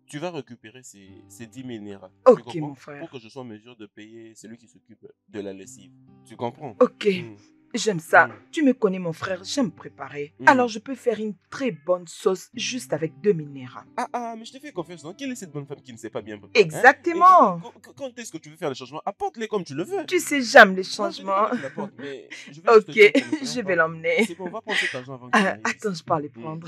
tu vas récupérer ces 10 000 naira. Tu Ok, comprends? mon frère. Pour que je sois en mesure de payer celui qui s'occupe de la lessive. Tu comprends? Ok, Mm. j'aime ça. Mm. Tu me connais, mon frère, j'aime préparer. Mm. Alors, je peux faire une très bonne sauce juste avec 2000 naira. Mais je te fais confiance, non? Quelle est cette bonne femme qui ne sait pas bien préparer? Exactement. Quand est-ce que tu veux faire le changement? Apporte-les comme tu le veux. Tu sais, j'aime les Moi, je dis pas changements. que tu l'apportes, mais je vais juste te Ok, dire que nous ne je soyons vais pas- l'emmener. C'est bon, on va prendre cet argent avant qu'il arrive Attends, ici. je pars les Mm. prendre.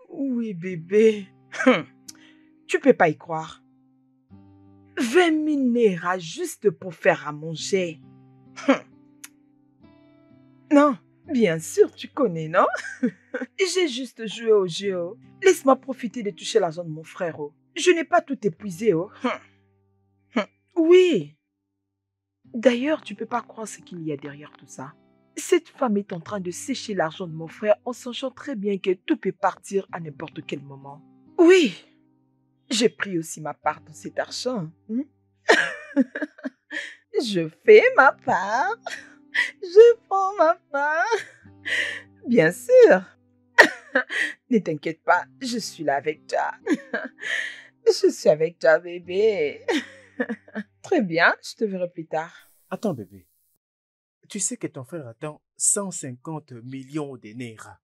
Oui, bébé. Tu peux pas y croire. 20 000 naira juste pour faire à manger. Non, bien sûr, tu connais, non? J'ai juste joué au jeu. Oh. Laisse-moi profiter de toucher l'argent de mon frère. Oh. Je n'ai pas tout épuisé. Oh. Oui. D'ailleurs, tu peux pas croire ce qu'il y a derrière tout ça. Cette femme est en train de sécher l'argent de mon frère en sachant très bien que tout peut partir à n'importe quel moment. Oui. J'ai pris aussi ma part dans cet argent. Je fais ma part. Je prends ma part. Bien sûr. Ne t'inquiète pas, je suis là avec toi. Je suis avec toi, bébé. Très bien, je te verrai plus tard. Attends, bébé. Tu sais que ton frère attend 150 millions de naira.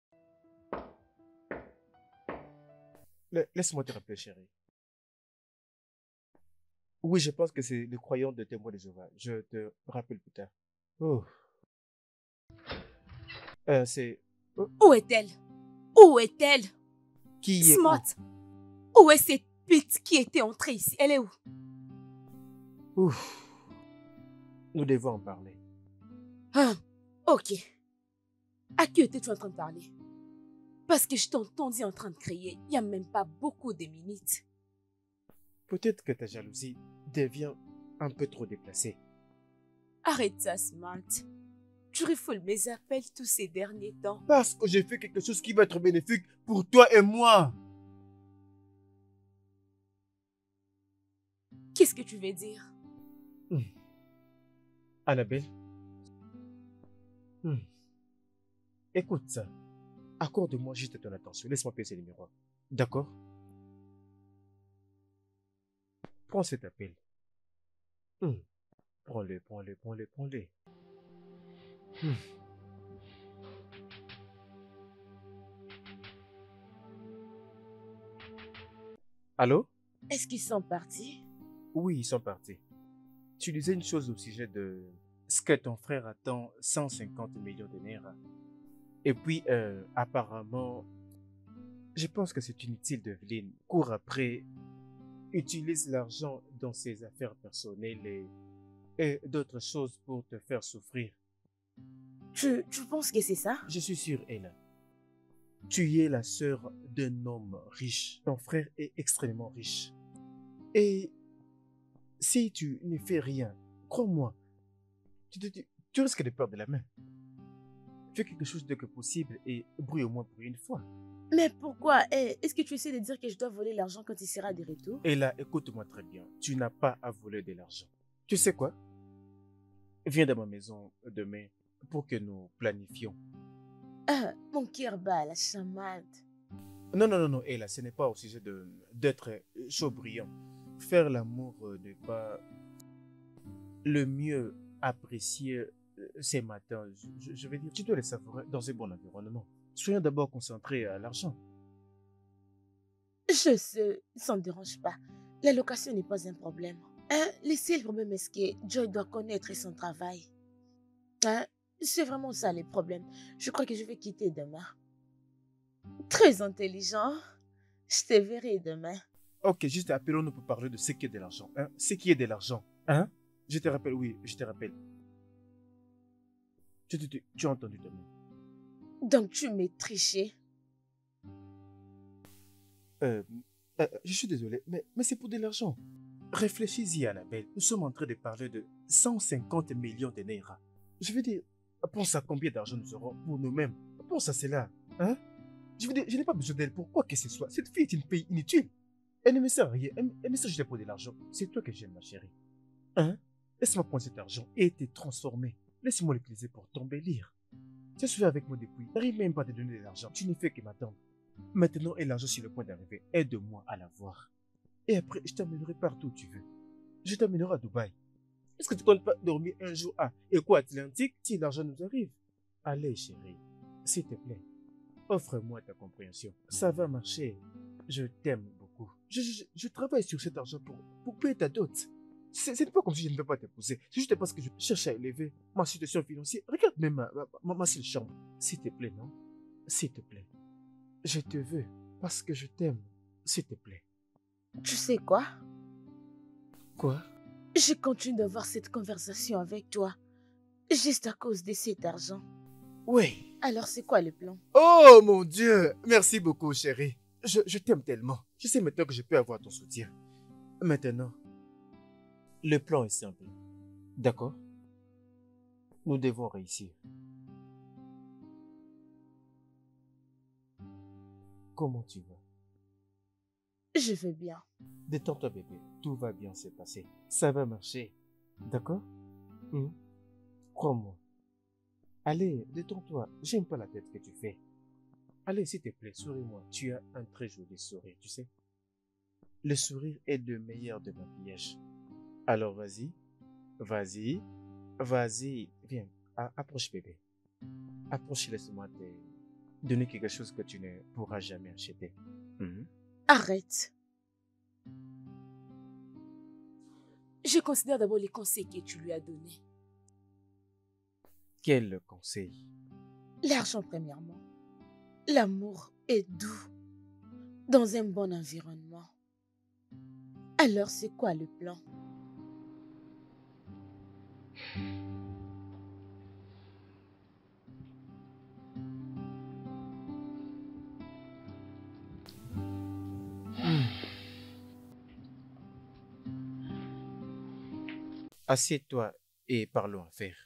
Laisse-moi te rappeler, chérie. Oui, je pense que c'est le croyant de témoin de Jéhovah. Je te rappelle plus tard. Oh. C'est... Où est-elle? Où est-elle? Qui est où? Smart. Où est cette pute qui était entrée ici? Elle est où? Ouf. Nous devons en parler. Ah, ok. À qui étais-tu en train de parler? Parce que je t'entendais en train de crier. Il n'y a même pas beaucoup de minutes. Peut-être que ta jalousie devient un peu trop déplacée. Arrête ça, Smart. Tu refoules mes appels tous ces derniers temps. Parce que j'ai fait quelque chose qui va être bénéfique pour toi et moi. Qu'est-ce que tu veux dire? Annabelle, Hmm. Écoute ça. Accorde-moi juste ton attention. Laisse-moi passer le miroir. D'accord? Prends cet appel. Hmm. Prends-le, prends-le, prends-le, prends-le. Hmm. Allô? Est-ce qu'ils sont partis? Oui, ils sont partis. Tu disais une chose au sujet de ce que ton frère attend 150 millions de naira. Et puis, apparemment, je pense que c'est inutile, Develyne. Cours après, utilise l'argent dans ses affaires personnelles et d'autres choses pour te faire souffrir. Tu penses que c'est ça? Je suis sûr, Ella. Tu es la sœur d'un homme riche. Ton frère est extrêmement riche. Et si tu ne fais rien, crois-moi, tu risques de perdre la main. Fais quelque chose dès que possible et brille au moins pour une fois. Mais pourquoi? Est-ce que tu essaies de dire que je dois voler l'argent quand il sera de retour? Et là, écoute-moi très bien. Tu n'as pas à voler de l'argent. Tu sais quoi? Viens dans ma maison demain pour que nous planifions. Ah, mon cœur bat, la chamade. Non, non, non, non. Et là, ce n'est pas au sujet d'être chaud brillant. Faire l'amour n'est pas le mieux apprécié ces matins. Je veux dire, tu dois les savourer dans un bon environnement. Soyons d'abord concentrés à l'argent. Je sais, ça ne dérange pas. La location n'est pas un problème. Hein? Le seul problème est que Joy doit connaître son travail. Hein? C'est vraiment ça le problème. Je crois que je vais quitter demain. Très intelligent. Je te verrai demain. Ok, juste appelons-nous pour parler de ce qui est de l'argent. Hein? Ce qui est de l'argent. Hein? Je te rappelle, oui, je te rappelle. Tu as entendu demain. Donc tu m'es triché. Je suis désolé, mais c'est pour de l'argent. Réfléchis-y, Annabelle. Nous sommes en train de parler de 150 millions de naira. Je veux dire, pense à combien d'argent nous aurons pour nous-mêmes. Pense à cela. Hein? Je veux dire, je n'ai pas besoin d'elle pour quoi que ce soit. Cette fille est une fille inutile. Elle ne me sert à rien. Elle me sert juste pour de l'argent. C'est toi que j'aime, ma chérie. Hein? Laisse-moi prendre cet argent et te transformer. Laisse-moi l'utiliser pour t'embellir. Tu es avec moi depuis. N'arrive même pas à te donner de l'argent. Tu ne fais que m'attendre. Maintenant, et l'argent sur le point d'arriver. Aide-moi à l'avoir. Et après, je t'emmènerai partout où tu veux. Je t'emmènerai à Dubaï. Est-ce que tu comptes pas dormir un jour à Éco-Atlantique si l'argent nous arrive? Allez, chérie, s'il te plaît, offre-moi ta compréhension. Ça va marcher. Je t'aime beaucoup. Je travaille sur cet argent pour payer ta dot. Ce n'est pas comme si je ne veux pas t'épouser. C'est juste parce que je cherche à élever ma situation financière. Regarde même ma seule chambre. S'il te plaît, non? S'il te plaît. Je te veux parce que je t'aime. S'il te plaît. Tu sais quoi? Quoi? Je continue d'avoir cette conversation avec toi. Juste à cause de cet argent. Oui. Alors c'est quoi le plan? Oh mon Dieu! Merci beaucoup, chérie. Je t'aime tellement. Je sais maintenant que je peux avoir ton soutien. Maintenant, le plan est simple. D'accord? Nous devons réussir. Comment tu vas? Je vais bien. Détends-toi, bébé. Tout va bien se passer. Ça va marcher. D'accord? Crois-moi. Allez, détends-toi. J'aime pas la tête que tu fais. Allez, s'il te plaît, souris-moi. Tu as un très joli sourire, tu sais. Le sourire est le meilleur de maquillage. Alors vas-y, vas-y, vas-y. Viens, approche, bébé. Approche, laisse-moi te donner quelque chose que tu ne pourras jamais acheter. Arrête. Je considère d'abord les conseils que tu lui as donnés. Quel conseil? L'argent premièrement. L'amour est doux. Dans un bon environnement. Alors c'est quoi le plan? Assieds-toi et parlons affaires.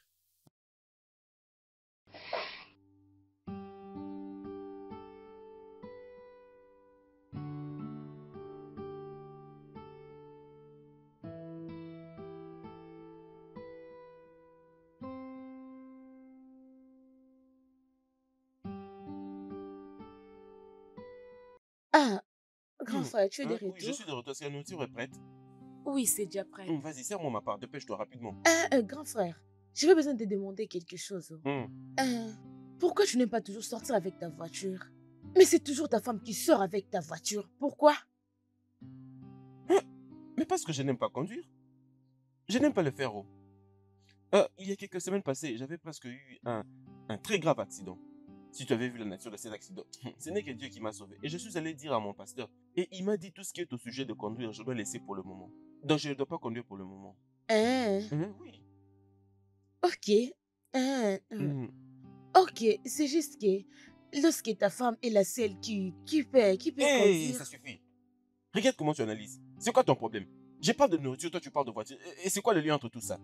Ah, grand frère, tu es de Oui, je retour? suis de retour. Si la nourriture est prête, Oui, c'est déjà prêt. vas-y, serre-moi ma part. Dépêche-toi rapidement. Grand frère, j'avais besoin de te demander quelque chose. Euh, Pourquoi tu n'aimes pas toujours sortir avec ta voiture? Mais c'est toujours ta femme qui sort avec ta voiture. Pourquoi? Hein? Mais parce que je n'aime pas conduire. Je n'aime pas le faire. Il y a quelques semaines passées, j'avais presque eu un très grave accident. Si tu avais vu la nature de cet accident, ce n'est que Dieu qui m'a sauvé. Et je suis allé dire à mon pasteur. Et il m'a dit tout ce qui est au sujet de conduire, je dois laisser pour le moment. Donc je ne dois pas conduire pour le moment. Hein? Oui. Ok. Mhm. Ok, c'est juste que lorsque ta femme est la seule qui peut Hé, conduire. ça suffit. Regarde comment tu analyses. C'est quoi ton problème? Je parle de nourriture, toi tu parles de voiture. Et c'est quoi le lien entre tout ça?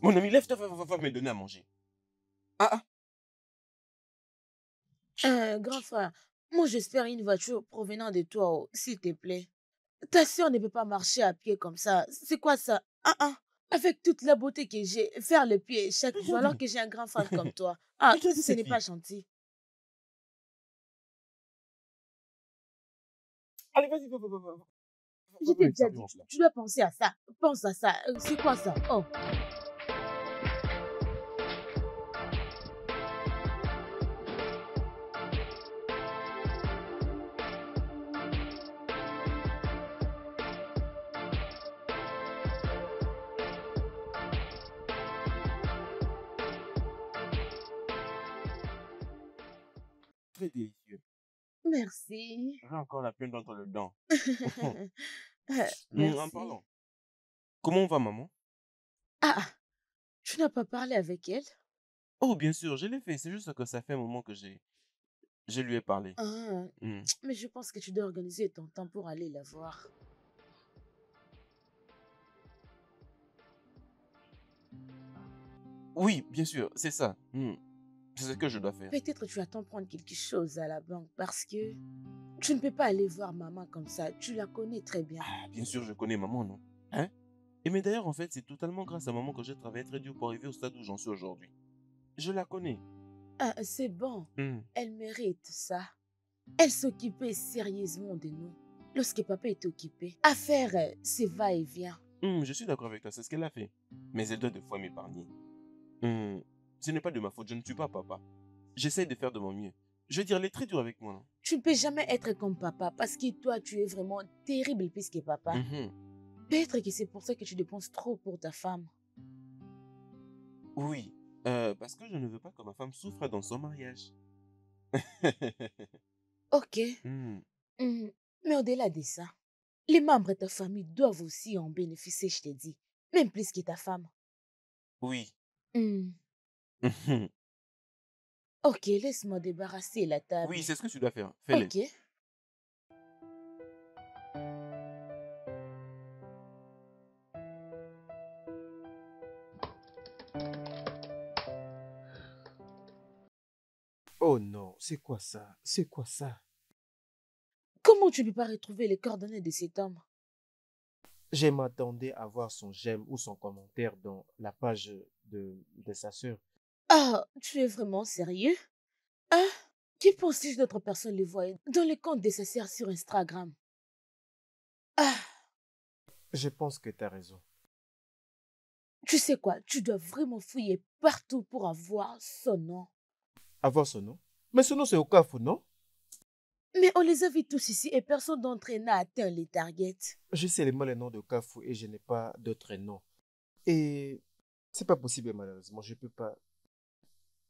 Mon ami, lève-toi, va me donner à manger. Ah, Grand frère, moi j'espère une voiture provenant de toi, oh, s'il te plaît. Ta soeur ne peut pas marcher à pied comme ça. C'est quoi ça? Avec toute la beauté que j'ai, faire le pied chaque jour alors regarde. que j'ai un grand fan comme toi. Ah, Regarde ce cette n'est pas fille. gentil. Allez, vas-y, va Je t'ai me déjà servir dit, mon tu, plat. tu dois penser à ça. Pense à ça. C'est quoi ça? Oh. Très délicieux. Merci. J'ai encore la peine d'entre le dent. En Merci. parlant. Comment va maman? Ah, tu n'as pas parlé avec elle? Oh, bien sûr, je l'ai fait. C'est juste que ça fait un moment que je lui ai parlé. Ah, Hmm. mais je pense que tu dois organiser ton temps pour aller la voir. Oui, bien sûr, c'est ça. C'est ce que je dois faire. Peut-être tu attends prendre quelque chose à la banque parce que tu ne peux pas aller voir maman comme ça. Tu la connais très bien. Ah, bien sûr, je connais maman, non? Hein? Et mais d'ailleurs, en fait, c'est totalement grâce à maman que j'ai travaillé très dur pour arriver au stade où j'en suis aujourd'hui. Je la connais. Ah, c'est bon. Hmm. Elle mérite ça. Elle s'occupait sérieusement de nous. Lorsque papa était occupé, à faire ses va-et-vient. Je suis d'accord avec toi, c'est ce qu'elle a fait. Mais elle doit des fois m'épargner. Ce n'est pas de ma faute, je ne suis pas papa. J'essaye de faire de mon mieux. Je veux dire, elle est très dure avec moi. Tu ne peux jamais être comme papa parce que toi, tu es vraiment terrible puisque papa. Mhm. Peut-être que c'est pour ça que tu dépenses trop pour ta femme. Oui, parce que je ne veux pas que ma femme souffre dans son mariage. Ok. Hmm. Mhm. Mais au-delà de ça, les membres de ta famille doivent aussi en bénéficier, je te dis. Même plus que ta femme. Oui. Hmm. Mhm. Ok, laisse-moi débarrasser la table. Oui, c'est ce que tu dois faire. Fais-le. Ok. Oh non, c'est quoi ça? C'est quoi ça? Comment tu ne peux pas retrouver les coordonnées de cet homme? Je m'attendais à voir son j'aime ou son commentaire dans la page de sa sœur. Ah, tu es vraiment sérieux? Hein? Qui penses-tu que d'autres personnes les voient dans les comptes de sa sœur sur Instagram? Ah, Je pense que tu as raison. tu sais quoi? Tu dois vraiment fouiller partout pour avoir son nom. Avoir son nom? Mais son nom c'est Okafu, non? Mais on les a vus tous ici et personne d'entre eux n'a atteint les targets. Je sais seulement le nom de Okafu et je n'ai pas d'autre nom. Et c'est pas possible malheureusement, je peux pas.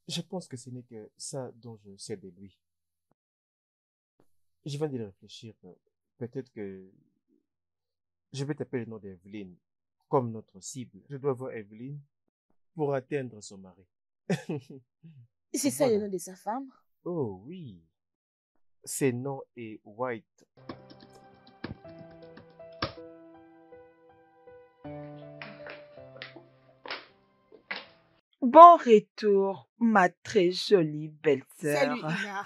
Je pense que ce n'est que ça dont je sais de lui. Je viens de réfléchir. Peut-être que je vais taper le nom d'Evelyne comme notre cible. Je dois voir Evelyne pour atteindre son mari. C'est ça le Voilà. nom de sa femme? Oh oui. Ses noms est White. Bon retour, ma très jolie Salut belle-sœur. Ina.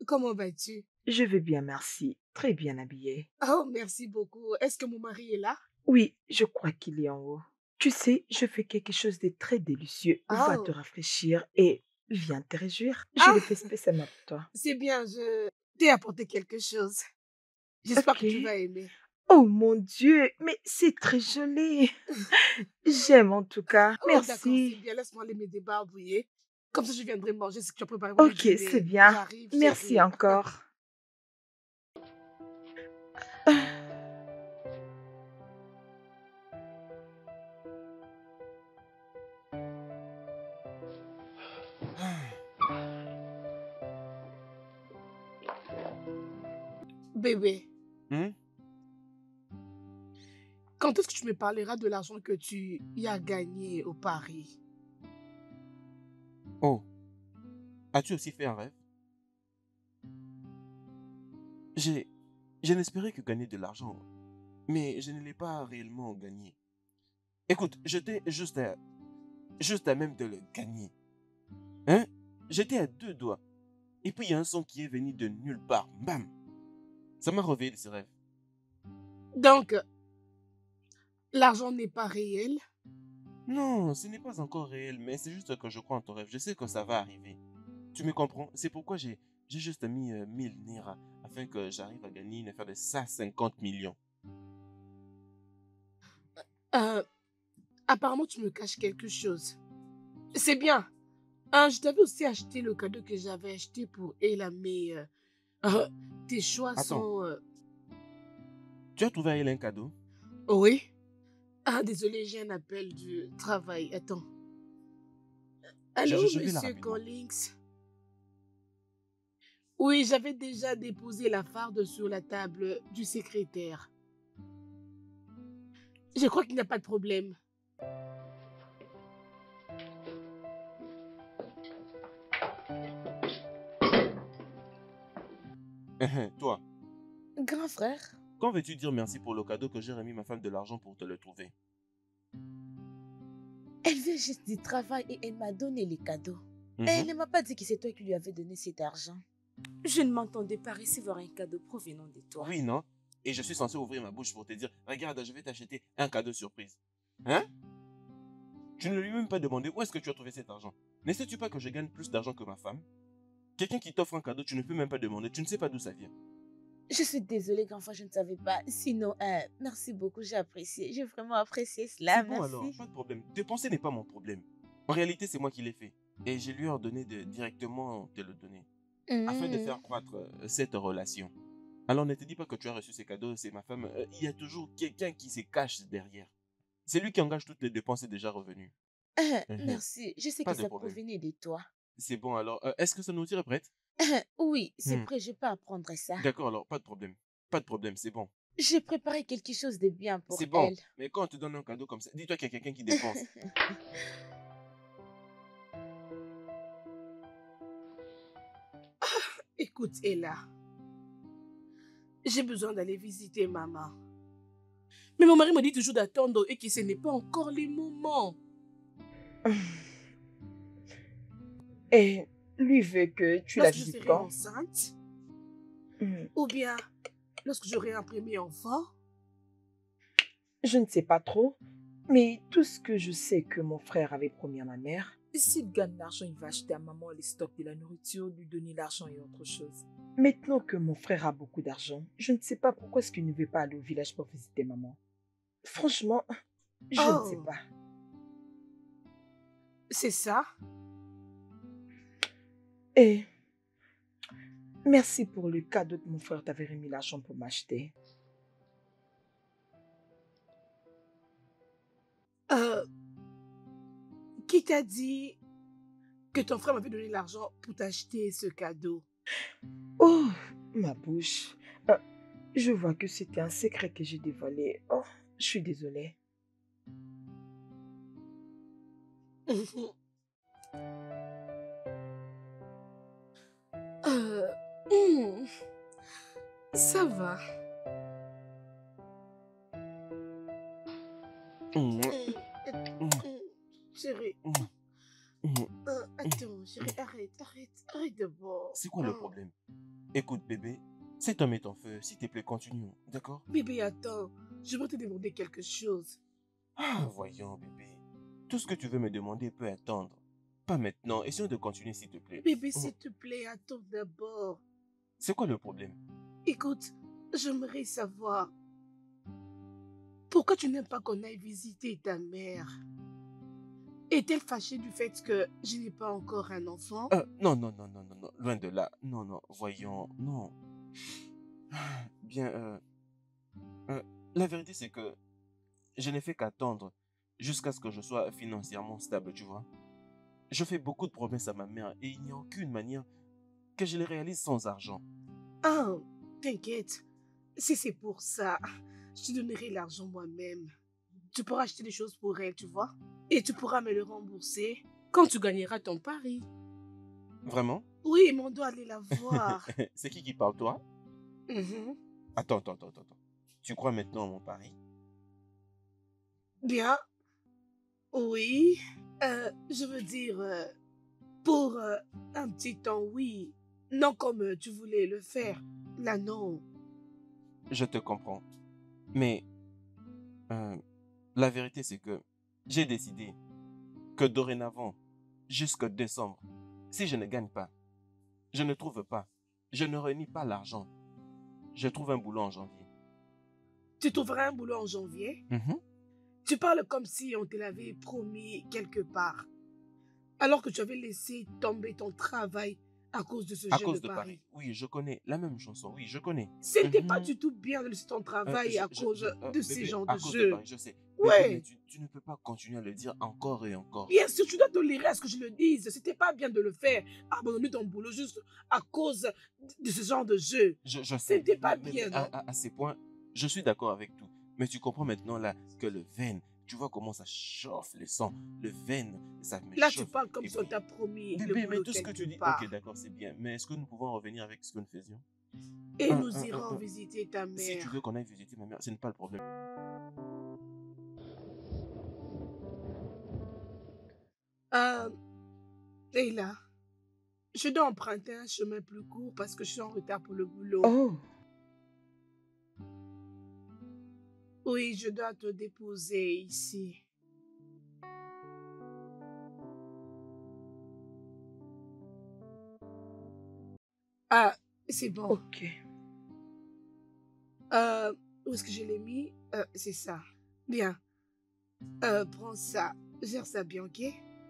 Comment vas-tu? Je vais bien, merci. Très bien habillée. Oh, merci beaucoup. Est-ce que mon mari est là? Oui, je crois qu'il est en haut. Tu sais, je fais quelque chose de très délicieux. Va te Oh, rafraîchir et viens te réjouir. Je ah, le fais spécialement pour toi. c'est bien, je t'ai apporté quelque chose. J'espère que Ok. tu vas aimer. Oh mon Dieu, mais c'est très joli. J'aime en tout cas. Oh, d'accord, c'est Merci. bien. Laisse-moi aller me débarbouiller. Comme ça, je viendrai manger ce que tu as préparé pour le Ok, c'est dîner. bien. J'arrive, Merci chérie. encore. Bébé, Hum? quand est-ce que tu me parleras de l'argent que tu y as gagné au Paris? Oh, as-tu aussi fait un rêve? J'ai, je n'espérais que gagner de l'argent, mais je ne l'ai pas réellement gagné. Écoute, j'étais juste à même de le gagner. Hein? J'étais à 2 doigts. Et puis il y a un son qui est venu de nulle part. Bam! Ça m'a réveillé de ce rêve. Donc, l'argent n'est pas réel. Non, ce n'est pas encore réel, mais c'est juste que je crois en ton rêve. Je sais que ça va arriver. Tu me comprends? C'est pourquoi j'ai juste mis 1000 Naira afin que j'arrive à gagner une affaire de 150 millions. Euh, apparemment, tu me caches quelque chose. C'est bien. Je t'avais aussi acheté le cadeau que j'avais acheté pour Ella, mais euh, tes choix Attends, sont... tu as trouvé à elle un cadeau? Oui. Désolé, j'ai un appel du travail. Attends. Allô, Je vais là monsieur rapidement. Collins? Oui, j'avais déjà déposé la farde sur la table du secrétaire. Je crois qu'il n'y a pas de problème. Toi, Grand frère, quand veux-tu dire merci pour le cadeau que j'ai remis ma femme de l'argent pour te le trouver? elle vient juste du travail et elle m'a donné les cadeaux. Et Mhm. elle ne m'a pas dit que c'est toi qui lui avais donné cet argent. Je ne m'entendais pas recevoir un cadeau provenant de toi. Oui, non? Et je suis censé ouvrir ma bouche pour te dire, regarde, je vais t'acheter un cadeau surprise. Hein? Tu ne lui as même pas demandé où est-ce que tu as trouvé cet argent. Ne sais-tu pas que je gagne plus d'argent que ma femme? Quelqu'un qui t'offre un cadeau, tu ne peux même pas demander, tu ne sais pas d'où ça vient. Je suis désolée, grand frère, je ne savais pas. Sinon, merci beaucoup, j'ai apprécié. J'ai vraiment apprécié cela, C'est bon alors, merci. pas de problème. Dépenser n'est pas mon problème. En réalité, c'est moi qui l'ai fait. Et je lui ai ordonné de directement te le donner, afin de faire croître cette relation. Alors ne te dis pas que tu as reçu ces cadeaux, c'est ma femme. Il y a toujours quelqu'un qui se cache derrière. C'est lui qui engage toutes les dépenses et déjà revenus. Merci, je sais Pas que de ça problème. provenait de toi. C'est bon alors. Est-ce que ça nous est prête? Oui, c'est Hmm. prêt, je peux apprendre ça. D'accord alors, pas de problème. Pas de problème, c'est bon. J'ai préparé quelque chose de bien pour C'est bon. elle. Mais quand on te donne un cadeau comme ça, dis-toi qu'il y a quelqu'un qui dépense. Écoute, Ella, j'ai besoin d'aller visiter maman. Mais mon mari me dit toujours d'attendre et que ce n'est pas encore le moment. Et lui veut que tu la Lorsque je visites serai quand? enceinte, Hmm, ou bien lorsque j'aurai un premier enfant. Je ne sais pas trop, mais tout ce que je sais que mon frère avait promis à ma mère, Et s'il gagne l'argent, il va acheter à maman les stocks de la nourriture, lui donner l'argent et autre chose. maintenant que mon frère a beaucoup d'argent, je ne sais pas pourquoi est-ce qu'il ne veut pas aller au village pour visiter maman. Franchement, je ne sais Oh, pas. c'est ça? Et merci pour le cadeau que mon frère t'avait remis l'argent pour m'acheter. Qui t'a dit que ton frère m'avait donné l'argent pour t'acheter ce cadeau? Oh, ma bouche. Euh, je vois que c'était un secret que j'ai dévoilé. Oh, je suis désolée. Euh, hmm, ça va. Mmh, Hmm, mmh, Chérie, mmh, mmh. attends, chérie, arrête d'abord. C'est quoi le problème? Écoute, bébé, cet homme est en feu. S'il te plaît, continuons. D'accord? Bébé, attends, je veux te demander quelque chose. Ah, voyons, bébé. Tout ce que tu veux me demander peut attendre. Pas maintenant. Essayons de continuer, s'il te plaît. Bébé, s'il te plaît, attends d'abord. C'est quoi le problème? Écoute, j'aimerais savoir pourquoi tu n'aimes pas qu'on aille visiter ta mère. Est-elle fâchée du fait que je n'ai pas encore un enfant? Non, non, non, non, non, non, loin de là. Non, non, voyons, non. Bien, la vérité, c'est que je n'ai fait qu'attendre jusqu'à ce que je sois financièrement stable, tu vois. Je fais beaucoup de promesses à ma mère et il n'y a aucune manière que je les réalise sans argent. Ah, t'inquiète. Si c'est pour ça, je te donnerai l'argent moi-même. Tu pourras acheter des choses pour elle, tu vois. Et tu pourras me le rembourser quand tu gagneras ton pari. Vraiment? Oui, mais on doit aller la voir. C'est qui parle, toi? Mhm. Attends. Tu crois maintenant à mon pari? Bien. Oui. Je veux dire, pour un petit temps, oui. Non comme tu voulais le faire. Là, non. Je te comprends. Mais la vérité, c'est que j'ai décidé que dorénavant, jusqu'au décembre, si je ne gagne pas, je ne trouve pas, je ne réunis pas l'argent, je trouve un boulot en janvier. Tu trouveras un boulot en janvier? Tu parles comme si on te l'avait promis quelque part. Alors que tu avais laissé tomber ton travail à cause de ce À jeu cause de de Paris. pari. Oui, je connais la même chanson. Oui, je connais. Ce n'était pas du tout bien de laisser ton travail à cause de ces bébé, genres à de cause de jeux. Paris, je sais. Ouais. Bébé, mais tu ne peux pas continuer à le dire encore et encore. Bien sûr, tu dois tolérer à ce que je le dise. C'était pas bien de le faire. Abandonner ton boulot juste à cause de ce genre de jeu. Je Ce sais. n'était pas Mais bien, non? à ces points, je suis d'accord avec tout. Mais tu comprends maintenant là que le veine, tu vois comment ça chauffe le sang. Le veine, ça me Là, chauffe. tu parles comme Et si on puis, t'a promis le bébé, mais boulot tout ce que tu quelque dis. part. Ok, d'accord, c'est bien. Mais est-ce que nous pouvons revenir avec ce que nous faisions? Et nous irons visiter ta Si tu mère. veux qu'on aille visiter ma mère, ce n'est pas le problème. Leila, je dois emprunter un chemin plus court parce que je suis en retard pour le boulot. Oh, Oui, je dois te déposer ici. Ah, c'est bon. ok. Où est-ce que je l'ai mis? C'est ça. Bien. Prends ça. Gère ça bien, ok?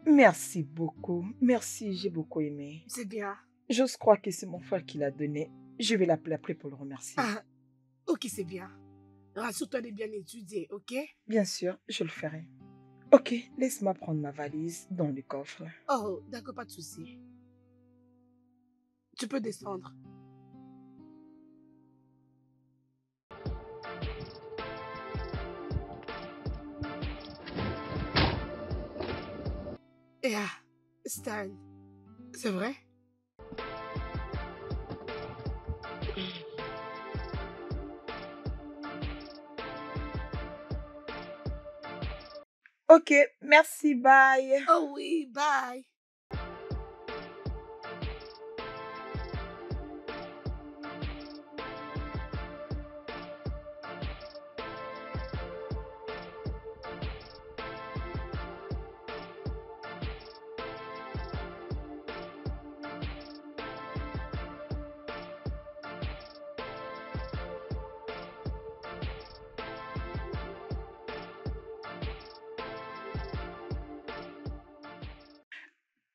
Merci beaucoup. Merci, j'ai beaucoup aimé. C'est bien. J'ose croire que c'est mon frère qui l'a donné. Je vais l'appeler après pour le remercier. Ah, ok, c'est bien. Rassure-toi de bien étudier, ok? Bien sûr, je le ferai. Ok, laisse-moi prendre ma valise dans le coffre. Oh, d'accord, pas de souci. Tu peux descendre. Et ah, Stan, c'est vrai? Ok, merci, bye. Oh oui, bye.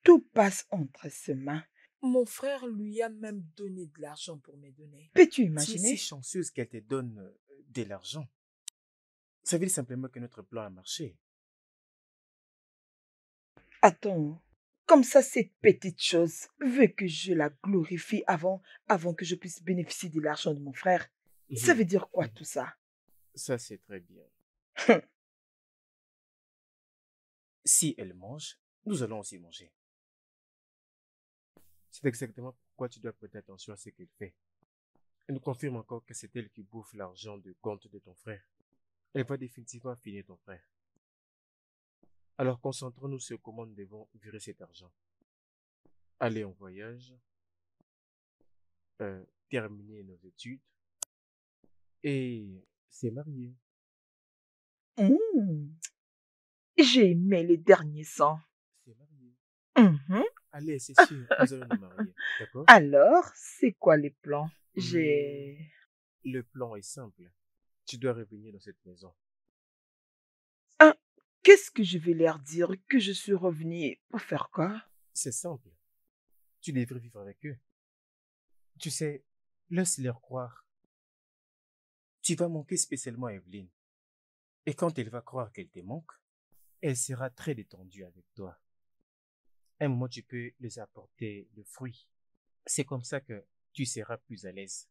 Tout passe entre ses mains. Mon frère lui a même donné de l'argent pour me donner. Peux-tu Tu es imaginer? si chanceuse qu'elle te donne de l'argent. Ça veut dire simplement que notre plan a marché. Attends, comme ça, cette petite chose veut que je la glorifie avant que je puisse bénéficier de l'argent de mon frère. Ça veut dire quoi tout ça? Ça, c'est très bien. Si elle mange, nous allons aussi manger. C'est exactement pourquoi tu dois prêter attention à ce qu'elle fait. Elle nous confirme encore que c'est elle qui bouffe l'argent du compte de ton frère. Elle va définitivement finir ton frère. Alors concentrons-nous sur comment nous devons virer cet argent. Aller en voyage, terminer nos études et se marier. J'ai aimé les derniers sons. Se marier. Mhm. Allez, c'est sûr, nous allons nous marier, d'accord? Alors, c'est quoi les plans? J'ai... le plan est simple. Tu dois revenir dans cette maison. Hein, qu'est-ce que je vais leur dire? Que je suis revenue pour faire quoi? C'est simple. Tu devrais vivre avec eux. Tu sais, laisse-leur croire. Tu vas manquer spécialement à Evelyne. Et quand elle va croire qu'elle te manque, elle sera très détendue avec toi. À un moment, tu peux les apporter le fruit. C'est comme ça que tu seras plus à l'aise.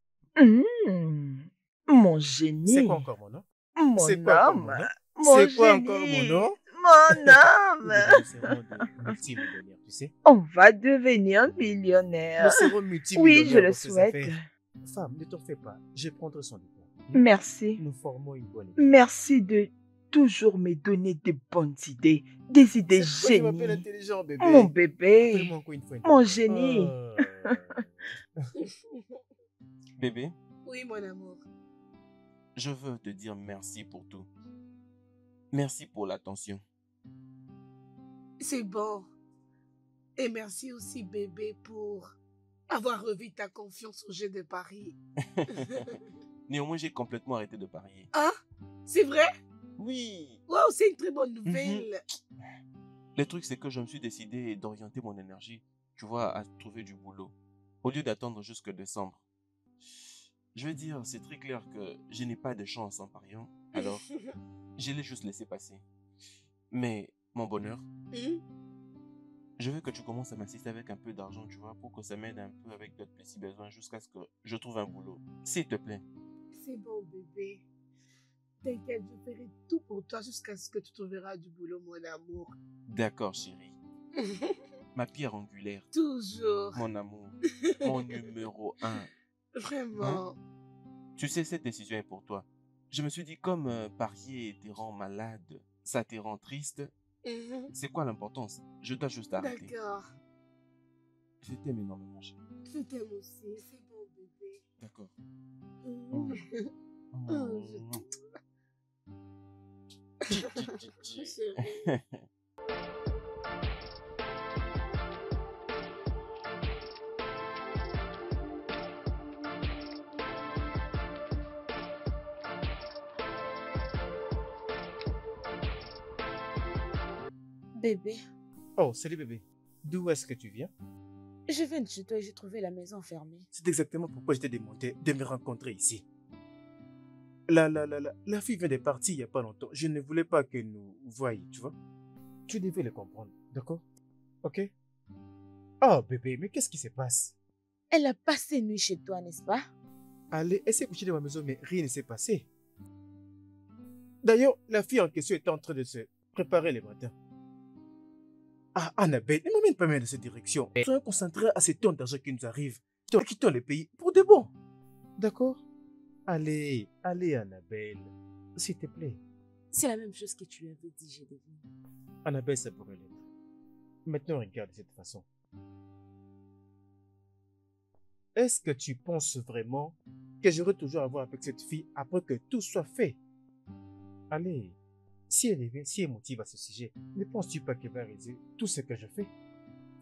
Mon C'est génie, quoi encore mon nom? mon C'est quoi encore homme, mon nom? mon C'est quoi encore mon génie, nom? mon Nous homme. serons des multimillionnaires, tu sais. On va devenir Nous millionnaire. serons Oui, je multimillionnaires le dans ces souhaite. affaires. Femme, ne t'en fais pas. Je prendrai soin de toi. Merci. Nous formons une bonne équipe. Merci de toujours me donner des bonnes idées, des idées C'est pourquoi je m'appelle génies. intelligent, bébé. Mon bébé, Appelle-moi encore une fois mon intelligent. génie. Bébé, Oui, mon amour. je veux te dire merci pour tout. Merci pour l'attention. C'est bon. Et merci aussi, bébé, pour avoir revu ta confiance au jeu de Paris. Néanmoins, j'ai complètement arrêté de parier. Hein? C'est vrai? Oui. Waouh, c'est une très bonne nouvelle. Le truc, c'est que je me suis décidé d'orienter mon énergie, tu vois, à trouver du boulot, au lieu d'attendre jusque décembre. Je veux dire, c'est très clair que je n'ai pas de chance en pariant, alors je l'ai juste laissé passer. Mais, mon bonheur, je veux que tu commences à m'assister avec un peu d'argent, tu vois, pour que ça m'aide un peu avec d'autres petits besoins jusqu'à ce que je trouve un boulot. S'il te plaît. C'est bon, bébé. T'inquiète, je ferai tout pour toi jusqu'à ce que tu trouveras du boulot, mon amour. D'accord, chérie. Ma pierre angulaire, Toujours. mon amour, mon numéro 1. Vraiment. Tu sais, cette décision est pour toi. Je me suis dit, comme parier te rend malade, ça te rend triste, c'est quoi l'importance? Je dois juste arrêter. D'accord. Je t'aime énormément, chérie. Je t'aime aussi. C'est bon, bébé. D'accord. Chérie. Bébé, Oh, salut bébé. D'où est-ce que tu viens? je viens de chez toi et j'ai trouvé la maison fermée. C'est exactement pourquoi je t'ai demandé de me rencontrer ici. La fille vient de partir il n'y a pas longtemps. Je ne voulais pas qu'elle nous voie, tu vois. Tu devais le comprendre, d'accord? Ok? Oh bébé, mais qu'est-ce qui se passe? Elle a passé une nuit chez toi, n'est-ce pas? Allez, elle s'est couchée dans ma maison, mais rien ne s'est passé. D'ailleurs, la fille en question était en train de se préparer le matin. Ah, Annabelle, ne m'emmène pas même dans cette direction. Soyons concentrés à ces tonnes d'argent qui nous arrivent. Quittons le pays pour de bon. D'accord? Allez, Annabelle. S'il te plaît. C'est la même chose que tu lui avais dit, j'ai deviné. Annabelle, ça pourrait l'être. Maintenant, regarde de cette façon. Est-ce que tu penses vraiment que j'aurai toujours à voir avec cette fille après que tout soit fait? Allez, si elle revient, si elle motive à ce sujet, ne penses-tu pas qu'elle va réaliser tout ce que je fais?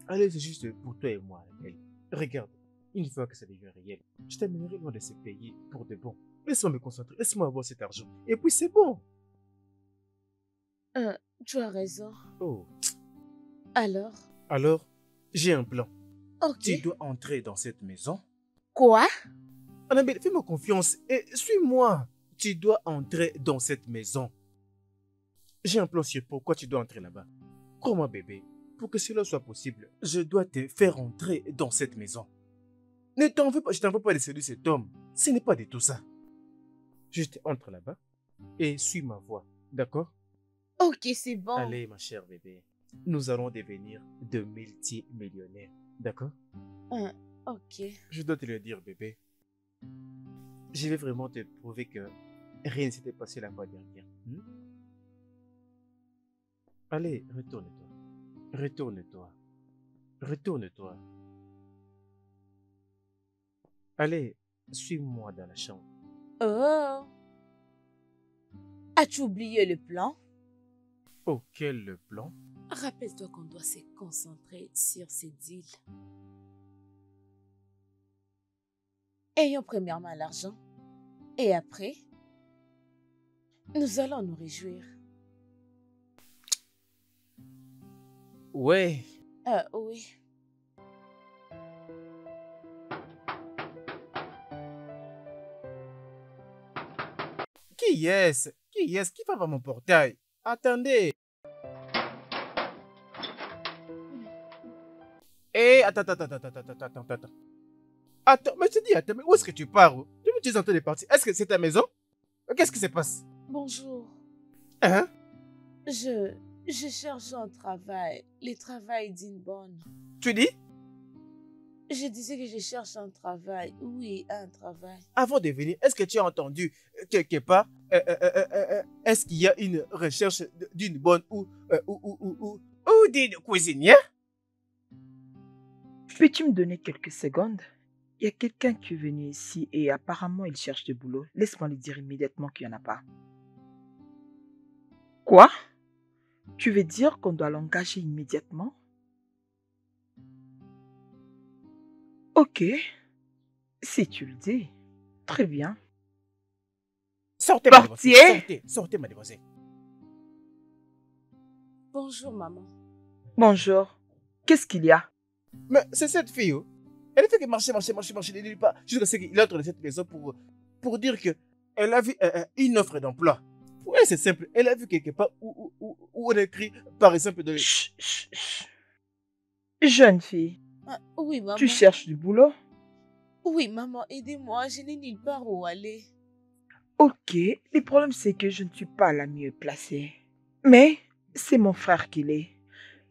Allez, c'est juste pour toi et moi, Annabelle. Regarde, une fois que ça devient réel, je t'amènerai loin de ce pays pour de bon. Laisse-moi me concentrer, laisse-moi avoir cet argent. Et puis c'est bon. Tu as raison. Oh, Alors, j'ai un plan. ok. Tu dois entrer dans cette maison. Quoi? Annabelle, fais-moi confiance et suis-moi. Tu dois entrer dans cette maison. J'ai un plan sur pourquoi tu dois entrer là-bas. Crois-moi, bébé, pour que cela soit possible, je dois te faire entrer dans cette maison. Ne t'en veux pas, je t'en veux pas de séduire cet homme. Ce n'est pas de tout ça. Juste entre là-bas et suis ma voie, d'accord? Ok, c'est bon. Allez, ma chère bébé, nous allons devenir de multimillionnaires, d'accord? Ok. Je dois te le dire, bébé. Je vais vraiment te prouver que rien ne s'était passé la fois dernière. Allez, retourne-toi. Retourne-toi. Retourne-toi. Allez, suis-moi dans la chambre. Oh. As-tu oublié le plan? Oh, quel plan? Rappelle-toi qu'on doit se concentrer sur ces deals. Ayons premièrement l'argent. Et après, nous allons nous réjouir. Ouais. Oui. Qui est-ce? Qui est-ce qui va à mon portail? Attendez. Attends. Attends, mais je dis, attends, mais où est-ce que tu pars? Tu es en train de partir. Est-ce que c'est ta maison? Qu'est-ce qui se passe? Bonjour. Hein? Je cherche un travail. Le travail d'une bonne. Tu dis? Je disais que je cherche un travail. Oui, un travail. Avant de venir, est-ce que tu as entendu quelque part, est-ce qu'il y a une recherche d'une bonne ou d'une cuisinière? Peux-tu me donner quelques secondes? Il y a quelqu'un qui est venu ici et apparemment il cherche du boulot. Laisse-moi lui dire immédiatement qu'il n'y en a pas. Quoi? Tu veux dire qu'on doit l'engager immédiatement? Ok, si tu le dis. Très bien. Sortez, Portier! mademoiselle. Sortez, mademoiselle. Bonjour, maman. Bonjour. Qu'est-ce qu'il y a? Mais c'est cette fille, oh. Elle ne fait que marcher, ne dit pas. Jusqu'à ce qu'il entre dans cette maison pour dire qu'elle a vu une offre d'emploi. Oui, c'est simple. Elle a vu quelque part où on écrit, par exemple, de... Chut, chut, chut. Jeune fille, Oui, maman. tu cherches du boulot? Oui, maman, aidez-moi. Je n'ai nulle part où aller. Ok, le problème c'est que je ne suis pas la mieux placée. Mais c'est mon frère qui l'est.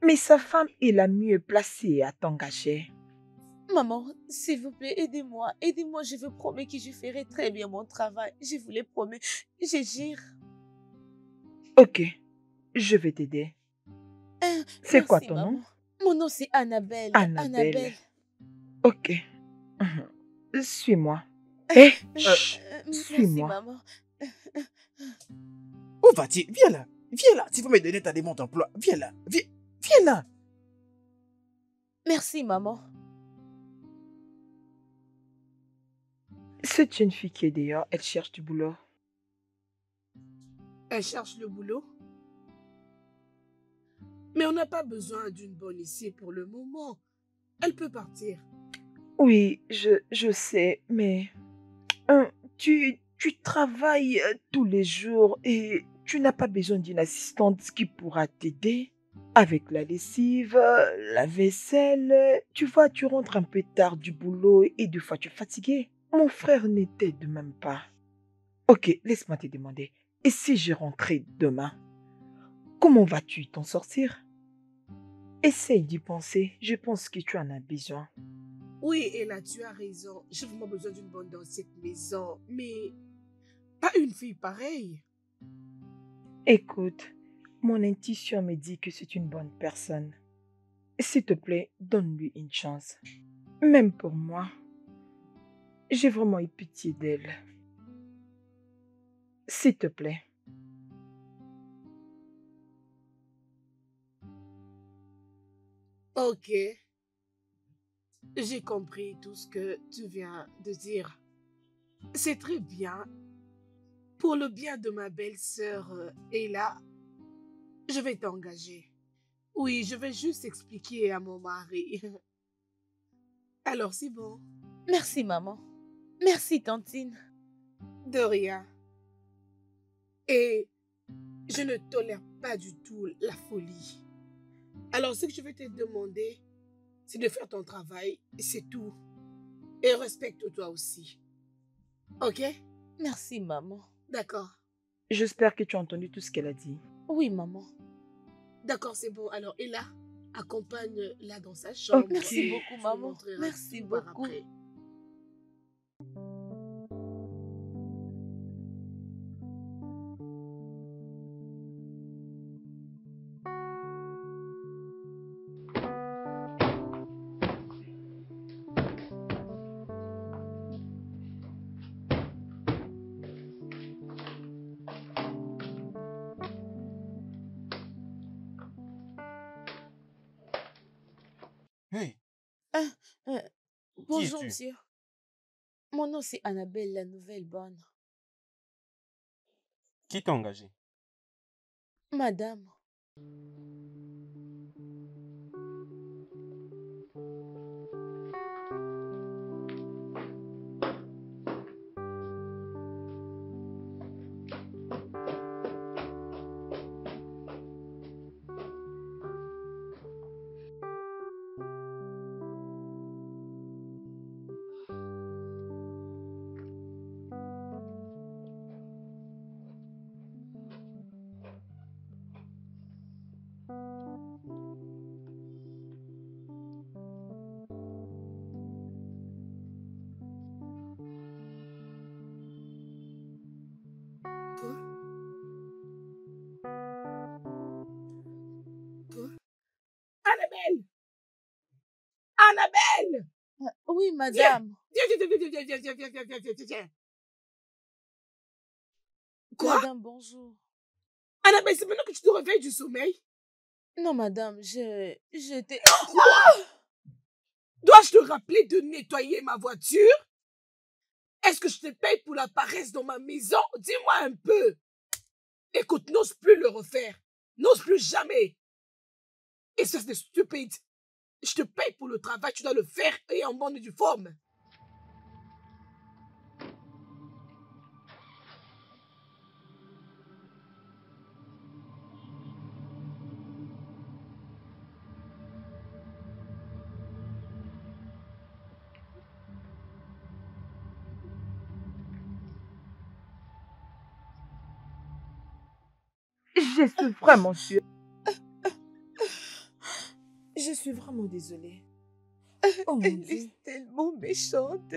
Mais sa femme est la mieux placée à t'engager. Maman, s'il vous plaît, aidez-moi. Aidez-moi, je vous promets que je ferai très bien mon travail. Je vous le promets. Je jure. Ok, je vais t'aider. C'est quoi Merci, ton nom? maman. Mon nom, c'est Annabelle. Annabelle. Ok. Suis-moi. Hé, Merci, suis-moi. maman. Où vas-tu? Viens là. Viens là. Si vous me donnez ta demande d'emploi, viens là. Viens là. Merci, maman. C'est une fille qui est dehors. Elle cherche du boulot. Elle cherche le boulot. Mais on n'a pas besoin d'une bonne ici pour le moment. Elle peut partir. Oui, je sais, mais tu travailles tous les jours et tu n'as pas besoin d'une assistante qui pourra t'aider avec la lessive, la vaisselle. Tu vois, tu rentres un peu tard du boulot et des fois tu es fatigué. Mon frère ne t'aide même pas. Ok, laisse-moi te demander. Et si je rentrais demain, comment vas-tu t'en sortir? Essaye d'y penser. Je pense que tu en as besoin. Oui, et là, tu as raison. J'ai vraiment besoin d'une bonne dans cette maison. Mais pas une fille pareille. Écoute, mon intuition me dit que c'est une bonne personne. S'il te plaît, donne-lui une chance. Même pour moi, j'ai vraiment eu pitié d'elle. S'il te plaît. Ok. J'ai compris tout ce que tu viens de dire. C'est très bien. Pour le bien de ma belle-sœur Ella, je vais t'engager. Oui, je vais juste expliquer à mon mari. Alors, c'est bon. Merci, maman. Merci, tantine. De rien. Et je ne tolère pas du tout la folie. Alors, ce que je vais te demander, c'est de faire ton travail, c'est tout. Et respecte-toi aussi. Ok? Merci, maman. D'accord. J'espère que tu as entendu tout ce qu'elle a dit. Oui, maman. D'accord, c'est bon. Alors, Ella, accompagne-la dans sa chambre. Ok. Merci beaucoup, Tu me maman. montreras Merci tout par beaucoup. après. Hey, Euh, qui bonjour, es-tu? monsieur. Mon nom, c'est Annabelle, la nouvelle bonne. Qui t'a engagé? Madame. Annabelle! Annabelle! Oui, madame. Viens. Quoi? Madame, bonjour. Annabelle, c'est maintenant que tu te réveilles du sommeil? Non, madame, j'étais... Dois-je te rappeler de nettoyer ma voiture? Est-ce que je te paye pour la paresse dans ma maison? Dis-moi un peu. Écoute, n'ose plus le refaire. N'ose plus jamais. Et ça, c'est stupide. Je te paye pour le travail, tu dois le faire et en bonne et due forme. Je suis vraiment sûre. Je suis vraiment désolée. Oh mon Elle Dieu. est tellement méchante.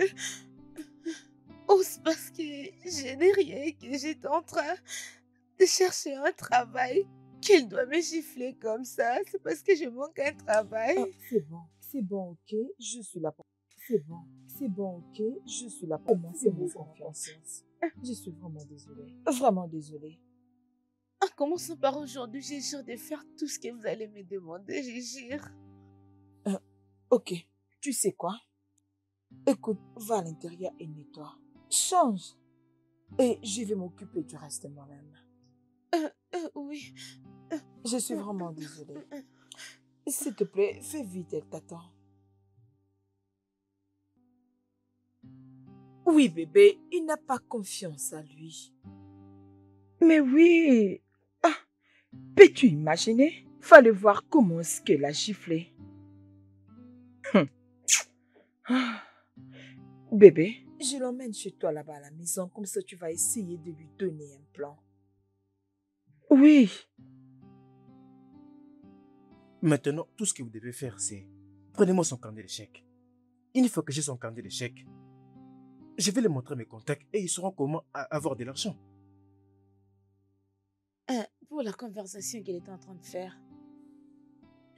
Oh, c'est parce que je n'ai rien, que j'étais en train de chercher un travail, qu'elle doit me gifler comme ça. C'est parce que je manque un travail. Ah, c'est bon, ok, je suis là pour... C'est bon, ok, je suis là pour moi, c'est mon confiance. Je suis vraiment désolée. En commençant par aujourd'hui, j'ai jure de faire tout ce que vous allez me demander, je jure. Ok, tu sais quoi? Écoute, va à l'intérieur et nettoie. Change. Et je vais m'occuper du reste moi-même. Oui. Je suis vraiment désolée. S'il te plaît, fais vite, elle t'attend. Oui, bébé, il n'a pas confiance à lui. Mais oui. Ah, peux-tu imaginer? Fallait voir comment est-ce qu'elle a giflé. Ah, bébé, Je l'emmène chez toi là-bas à la maison, comme ça tu vas essayer de lui donner un plan. oui. Maintenant, tout ce que vous devez faire, c'est... Prenez-moi son carnet d'échecs. Une fois que j'ai son carnet d'échecs, je vais lui montrer mes contacts et ils sauront comment avoir de l'argent. Pour la conversation qu'elle est en train de faire,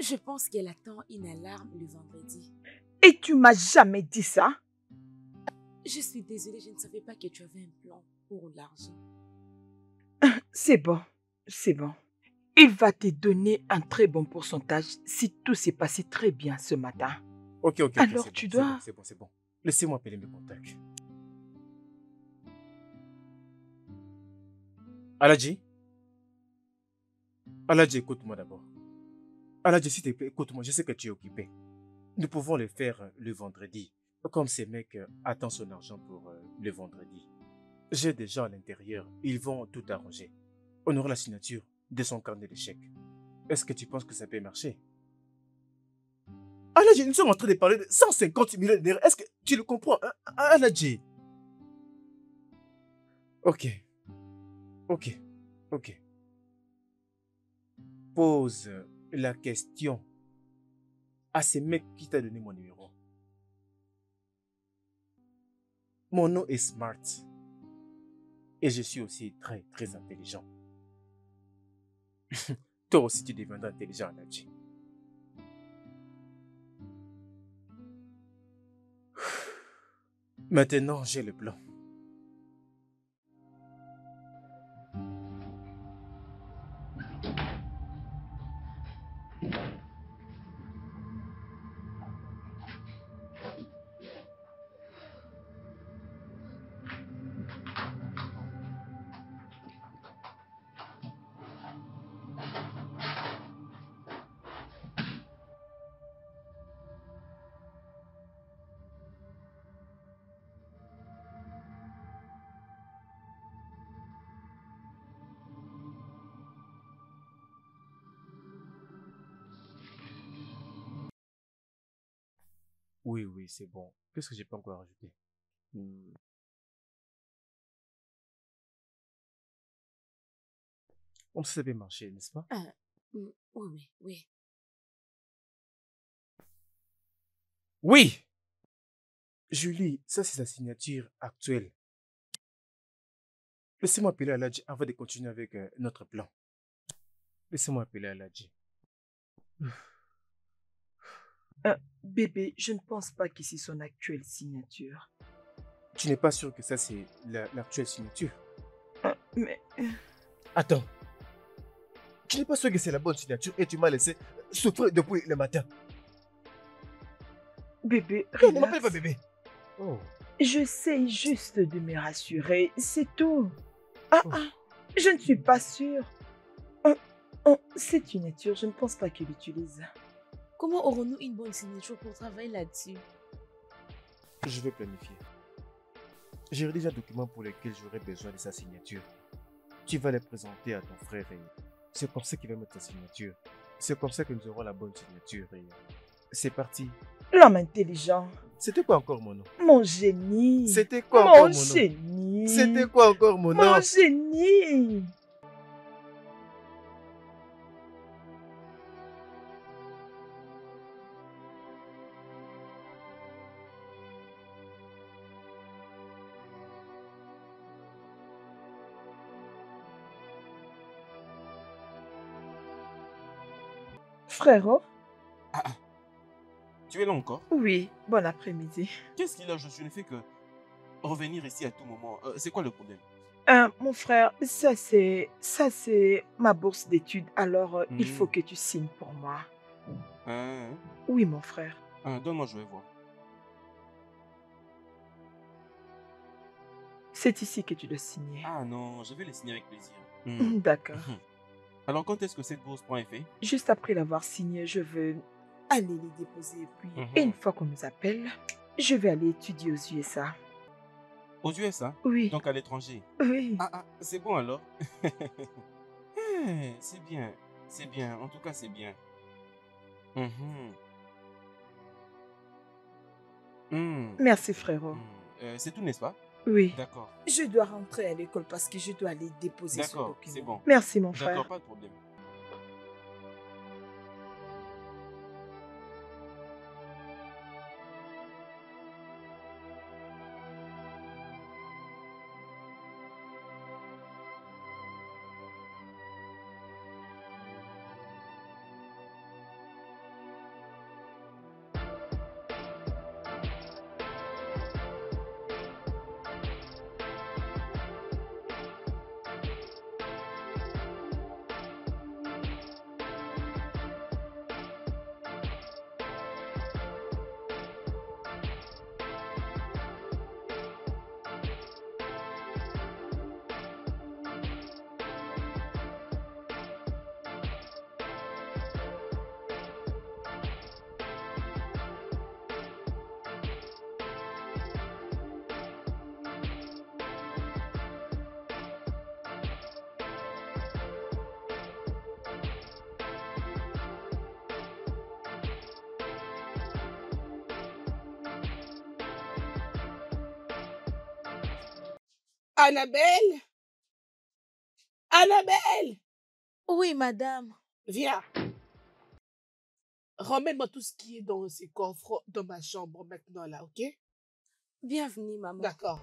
je pense qu'elle attend une alarme le vendredi. Et tu m'as jamais dit ça? Je suis désolée, je ne savais pas que tu avais un plan pour l'argent. C'est bon, c'est bon. Il va te donner un très bon pourcentage si tout s'est passé très bien ce matin. Ok, Alors c'est tu bon, dois... c'est bon. Laissez-moi appeler mes contacts. Aladji? Aladji, écoute-moi d'abord. Aladji, s'il te plaît, écoute-moi, je sais que tu es occupé. Nous pouvons le faire le vendredi. Comme ces mecs attendent son argent pour le vendredi. J'ai des gens à l'intérieur, ils vont tout arranger. On aura la signature de son carnet d'échecs. Est-ce que tu penses que ça peut marcher? Aladji, nous sommes en train de parler de 150 millions d'euros. Est-ce que tu le comprends, hein? Aladji? Ok. Pose la question à ce mec qui t'a donné mon numéro. Mon nom est Smart. Et je suis aussi très, très intelligent. Toi aussi, tu deviendras intelligent, Aladji. Maintenant, j'ai le plan. Oui, oui, c'est bon. Qu'est-ce que j'ai pas encore ajouté? On sait bien marcher, n'est-ce pas? Oui, oui, oui. Oui! Julie, ça c'est sa signature actuelle. Laissez-moi appeler Aladji avant de continuer avec notre plan. Laissez-moi appeler Aladji. Bébé, je ne pense pas que c'est son actuelle signature. Tu n'es pas sûr que ça c'est l'actuelle signature? Mais Attends. Tu n'es pas sûr que c'est la bonne signature et tu m'as laissé souffrir depuis le matin. bébé, Non, ne m'appelle pas relax. bébé. Oh. J'essaie juste de me rassurer, c'est tout. Ah, je ne suis pas sûre. Cette signature, je ne pense pas qu'il l'utilise. Comment aurons-nous une bonne signature pour travailler là-dessus? Je vais planifier. J'ai rédigé un document pour lequel j'aurai besoin de sa signature. Tu vas les présenter à ton frère et c'est comme ça qu'il va mettre sa signature. C'est comme ça que nous aurons la bonne signature et c'est parti. L'homme intelligent. C'était quoi encore mon nom? Mon génie. C'était quoi encore Mon mon nom? génie. C'était quoi encore mon nom? Mon génie. Frérot? Tu es là encore? Oui, bon après-midi. Qu'est-ce qu'il a? Je ne fais que revenir ici à tout moment. C'est quoi le problème? Mon frère, ça c'est ma bourse d'études, alors il faut que tu signes pour moi. Oui, mon frère. Donne-moi, je vais voir. C'est ici que tu dois signer. Ah non, je vais les signer avec plaisir. D'accord. Alors quand est-ce que cette bourse prend effet? Juste après l'avoir signé, je veux aller les déposer. Et puis, une fois qu'on nous appelle, je vais aller étudier aux USA. Aux USA? Oui. Donc à l'étranger? Oui. C'est bon alors. C'est bien. C'est bien. En tout cas, c'est bien. Merci, frérot. C'est tout, n'est-ce pas? Oui. D'accord. Je dois rentrer à l'école parce que je dois aller déposer ce document. D'accord, c'est bon. Merci, mon frère. D'accord, pas de problème. Annabelle? Annabelle? Oui, madame. Viens. Ramène-moi tout ce qui est dans ces coffres dans ma chambre maintenant là, ok? Bienvenue, maman. D'accord.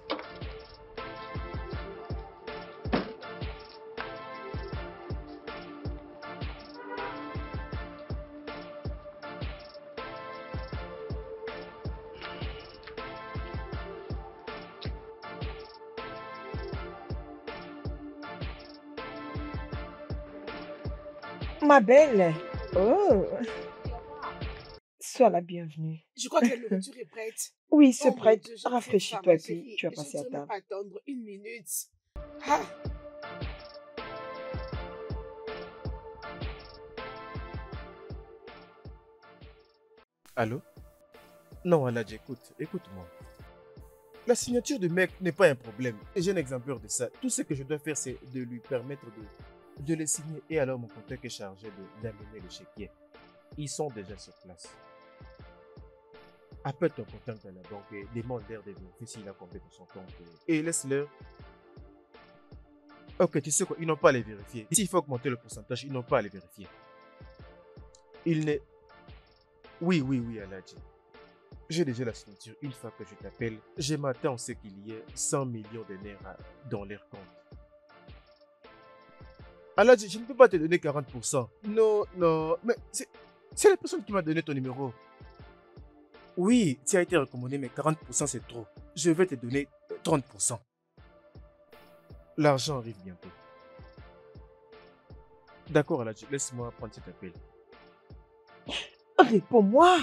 Ma belle. Oh. Sois la bienvenue. Je crois que la nourriture est prête. Oui, c'est Oh mon prête. Dieu, j'ai très faim, Rafraîchis-toi ma et puis chérie. tu vas passer à Je ne table. pas attendre une minute. Ah. Allô? Non, Aladji, écoute-moi. La signature du mec n'est pas un problème. Et j'ai un exemplaire de ça. Tout ce que je dois faire, c'est de lui permettre de les signer. Et alors, mon contact est chargé d'amener le chéquier. Ils sont déjà sur place. Appelle ton contact à la banque et demande-leur de vérifier s'il a combien dans son compte. Et laisse-leur. Ok, tu sais quoi, ils n'ont pas à les vérifier. S'il faut augmenter le pourcentage, ils n'ont pas à les vérifier. Il n'est... Oui, Aladji. J'ai déjà la signature. Une fois que je t'appelle, je m'attends à ce qu'il y ait 100 millions de naira dans leur compte. Aladji, je ne peux pas te donner 40%. Non, mais c'est la personne qui m'a donné ton numéro. Oui, tu as été recommandé, mais 40% c'est trop. Je vais te donner 30%. L'argent arrive bientôt. D'accord, Aladji, laisse-moi prendre cet appel. Réponds-moi.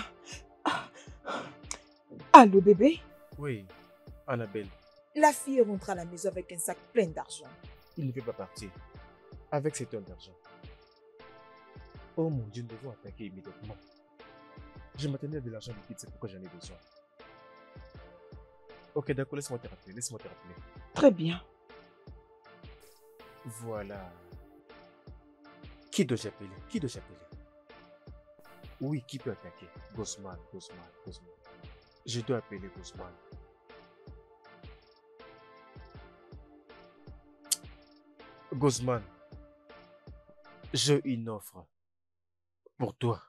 Allô, bébé? Oui, Annabelle, La fille rentre à la maison avec un sac plein d'argent. il ne peut pas partir avec cette tonnes d'argent. Oh mon Dieu, nous devons attaquer immédiatement. Je m'attendais à de l'argent liquide, c'est pourquoi j'en ai besoin. Ok, d'accord, laisse-moi te rappeler, Très bien. Voilà. Qui dois-je appeler? Oui, qui peut attaquer? Gosman. Je dois appeler Gosman. Gosman, j'ai une offre pour toi.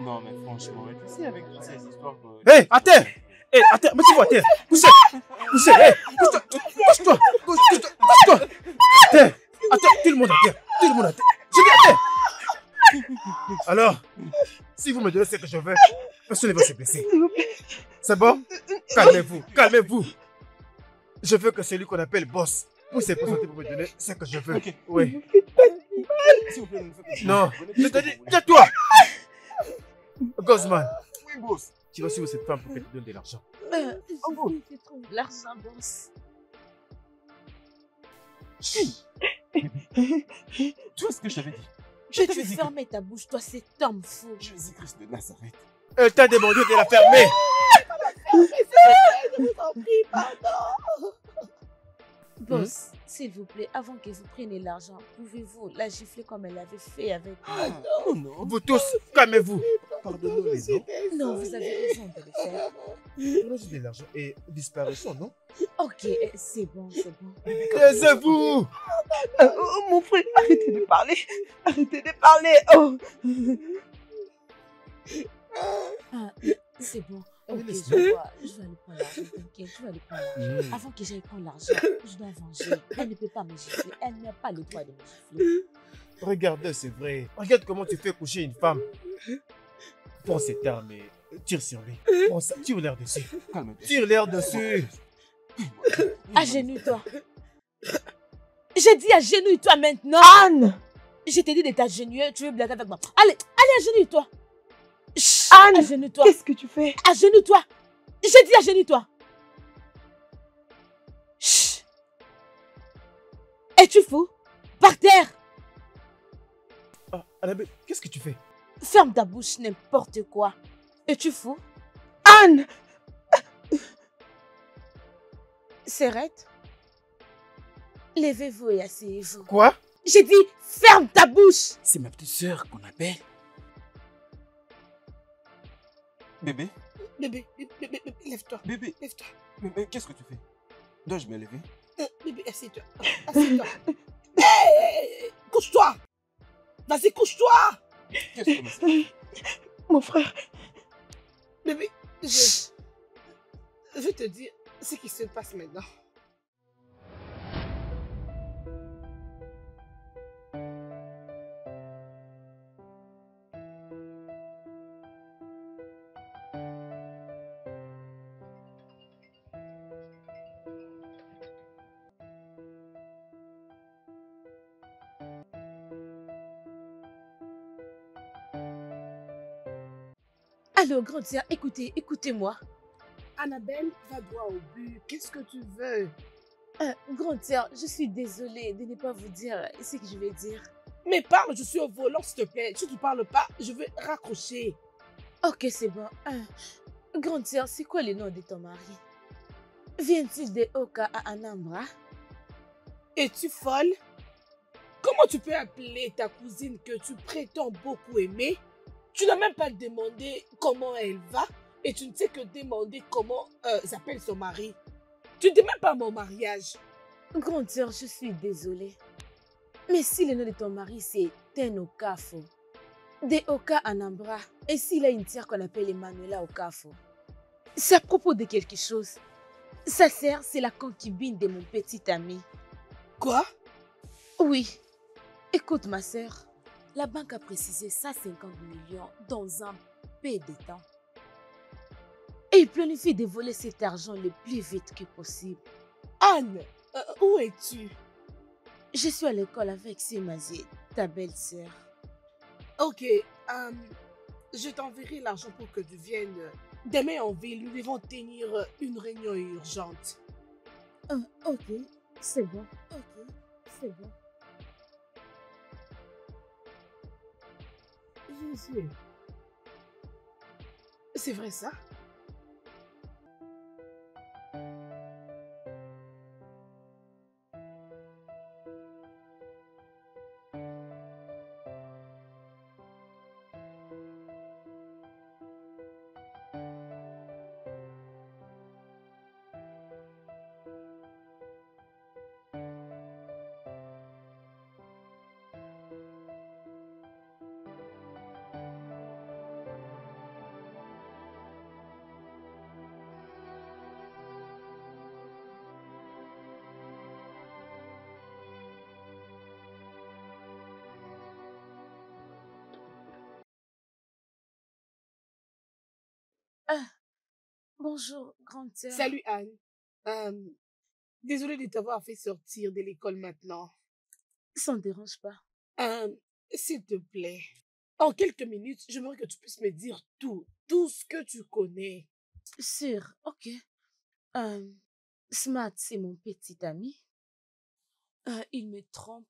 Non, mais franchement, tu sais, avec toutes ces histoires. Hé, à terre! Mettez-vous à terre! Poussez! Hé, pousse-toi! À terre! Tout le monde à terre! Je dis à terre! Alors, si vous me donnez ce que je veux, personne ne va se blesser. C'est bon? Calmez-vous! Je veux que celui qu'on appelle boss puisse se présenter pour me donner ce que je veux. Ok. Oui. S'il vous plaît, ne me faites pas ça. Non, Venez, je te dis, venez. tais-toi! Gosman, Oui, boss. tu vas suivre cette femme pour qu'elle te donne de l'argent. Je te trouve l'argent, boss. Tu vois ce que je t'avais dit? Je te fais fermer ta bouche, toi, cet homme fou. Jésus-Christ de Nazareth. Elle t'a demandé de la fermer. Je vous en prie, pardon. Boss, s'il vous plaît, avant que vous preniez l'argent, pouvez-vous la gifler comme elle avait fait avec moi? Oh non. Vous tous, calmez-vous. Pardonne-nous les hommes. Non, vous avez raison de le faire. Prenez de l'argent et disparaissons, non? Ok, c'est bon. Taisez-vous! Mon frère, arrêtez de parler. Oh. Ah, c'est bon. Ok, Allez, je vais aller prendre l'argent, t'inquiète, je vais aller prendre l'argent. Avant que j'aille prendre l'argent, je dois venger. Elle ne peut pas me gifler, elle n'a pas le droit de me gifler. Regardez, c'est vrai. Regarde comment tu fais coucher une femme. Prends cette arme et tire sur lui. Prends ça, tire-leur dessus. Calme-toi. Tire-leur dessus. Agenouille-toi. J'ai dit agenouille-toi maintenant. Anne! Je t'ai dit de t'agenouiller, tu veux blaguer avec moi. Allez, agenouille-toi. Chut, Anne! agenouille-toi. Qu'est-ce que tu fais? Agenouille-toi. J'ai dit agenouille-toi. Chut. Es-tu fou? Par terre. Ah, Annabelle, qu'est-ce que tu fais? Ferme ta bouche, n'importe quoi. Es-tu fou? Anne! Serrette. Levez-vous et asseyez-vous. Quoi? J'ai dit, ferme ta bouche. C'est ma petite sœur qu'on appelle. Bébé, Bébé, lève-toi. bébé, Lève-toi. mais qu'est-ce que tu fais? Dois-je me lever? Bébé, assieds-toi. Assieds-toi. Hey, couche-toi. Vas-y, couche-toi. Qu'est-ce que c'est? Mon frère, Bébé, je vais te dire ce qui se passe maintenant. Alors, grande sœur, écoutez-moi. Annabelle, va droit au but. Qu'est-ce que tu veux? Grande sœur, je suis désolée de ne pas vous dire ce que je vais dire. Mais parle, je suis au volant, s'il te plaît. Si tu parles pas, je vais raccrocher. Ok, c'est bon. Grande sœur, c'est quoi le nom de ton mari? Vient-il de Oka à Anambra? Es-tu folle? Comment tu peux appeler ta cousine que tu prétends beaucoup aimer? Tu n'as même pas demandé comment elle va et tu ne sais que demander comment s'appelle son mari. Tu ne dis même pas mon mariage. Grande sœur, je suis désolée. Mais si le nom de ton mari c'est Ten Okafo, de Oka Anambra, et s'il a une sœur qu'on appelle Emmanuela Okafo, c'est à propos de quelque chose. Sa sœur, c'est la concubine de mon petit ami. Quoi? Oui. Écoute ma sœur, la banque a précisé 150 millions dans un peu de temps. Et il planifie de voler cet argent le plus vite que possible. Anne, où es-tu? Je suis à l'école avec Semazie, ta belle-sœur. Ok, je t'enverrai l'argent pour que tu viennes. Demain en ville, nous devons tenir une réunion urgente. Ok, c'est bon. Ok, c'est bon. Jésus. C'est vrai ça? Bonjour, grande sœur. Salut Anne. Désolée de t'avoir fait sortir de l'école maintenant. Ça ne dérange pas. S'il te plaît, en quelques minutes, j'aimerais que tu puisses me dire tout ce que tu connais. Sûr, ok. Smart, c'est mon petit ami. Il me trompe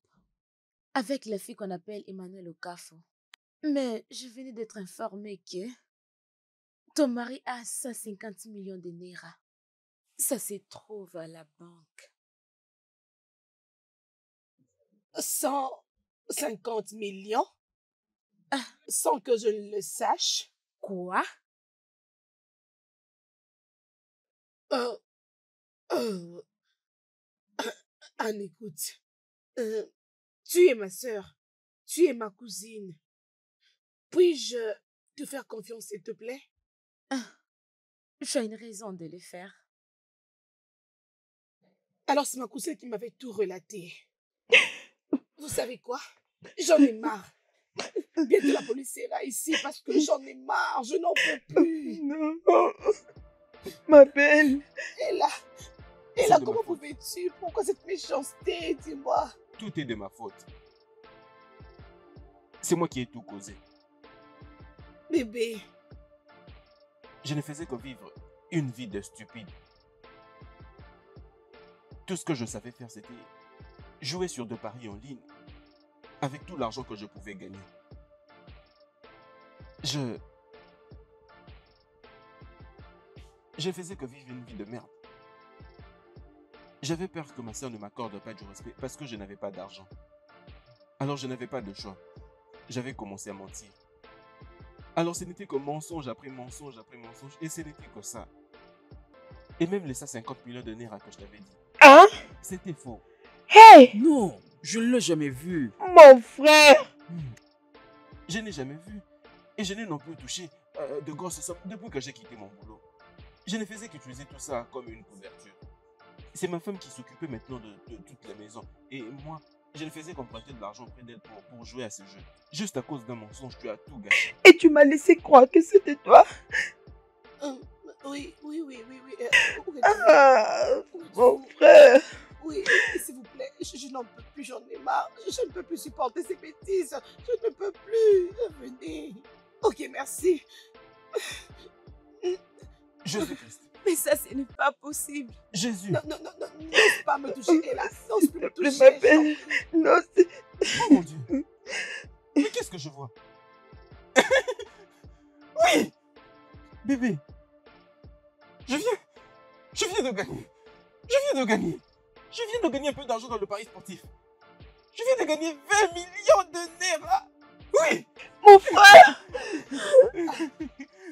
avec la fille qu'on appelle Emmanuel Okafo. Mais je venais d'être informée que ton mari a 150 millions de naira. Ça se trouve à la banque. 150 millions? Sans que je le sache? Quoi? Anne, écoute. Tu es ma sœur. Tu es ma cousine. Puis-je te faire confiance, s'il te plaît? Tu as une raison de le faire. Alors, c'est ma cousine qui m'avait tout relaté. Vous savez quoi? J'en ai marre. Bientôt la police sera ici parce que j'en ai marre. Je n'en peux plus. Non. Ma belle. Et là, comment pouvais-tu? Pourquoi cette méchanceté? Dis-moi. Tout est de ma faute. C'est moi qui ai tout causé. Bébé. Je ne faisais que vivre une vie de stupide. Tout ce que je savais faire, c'était jouer sur des paris en ligne avec tout l'argent que je pouvais gagner. Je faisais que vivre une vie de merde. J'avais peur que ma soeur ne m'accorde pas du respect parce que je n'avais pas d'argent. Alors je n'avais pas de choix. J'avais commencé à mentir. Alors ce n'était que mensonge après mensonge après mensonge et ce n'était que ça. Et même les 150 millions de naira que je t'avais dit. Hein? C'était faux. Hey! Non, je ne l'ai jamais vu. Mon frère! Je n'ai jamais vu. Et je n'ai non plus touché de grosses sommes depuis que j'ai quitté mon boulot. Je ne faisais qu'utiliser tout ça comme une couverture. C'est ma femme qui s'occupait maintenant de toute la maison. Et moi, je ne faisais qu'emprunter de l'argent auprès d'elle pour jouer à ce jeu. Juste à cause d'un mensonge, tu as tout gâché. Et tu m'as laissé croire que c'était toi? Oui. Mon frère! Oui, s'il vous plaît, je n'en peux plus, j'en ai marre. Je ne peux plus supporter ces bêtises. Je ne peux plus. Venez. Ok, merci. Jésus-Christ. Mais ça, ce n'est pas possible. Jésus. Non, n'ose pas me toucher, hélas. N'ose plus me Plus toucher. ma belle. Non, Oh mon Dieu. Mais qu'est-ce que je vois? Oui! Bébé. Je viens de gagner. Je viens de gagner un peu d'argent dans le pari sportif. Je viens de gagner 20 millions de naira. Oui! mon frère.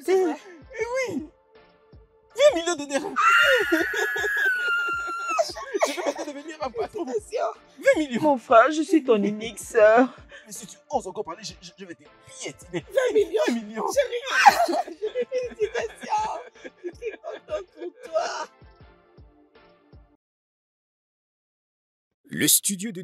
C'est vrai. Oui! 20 millions de naira. Je vais maintenant devenir un patron. 20 millions. Mon frère, je suis ton unique sœur. Mais si tu oses encore parler, je vais te piétiner. 20 millions. 20 millions. Félicitations. Je suis contente pour toi. Le studio de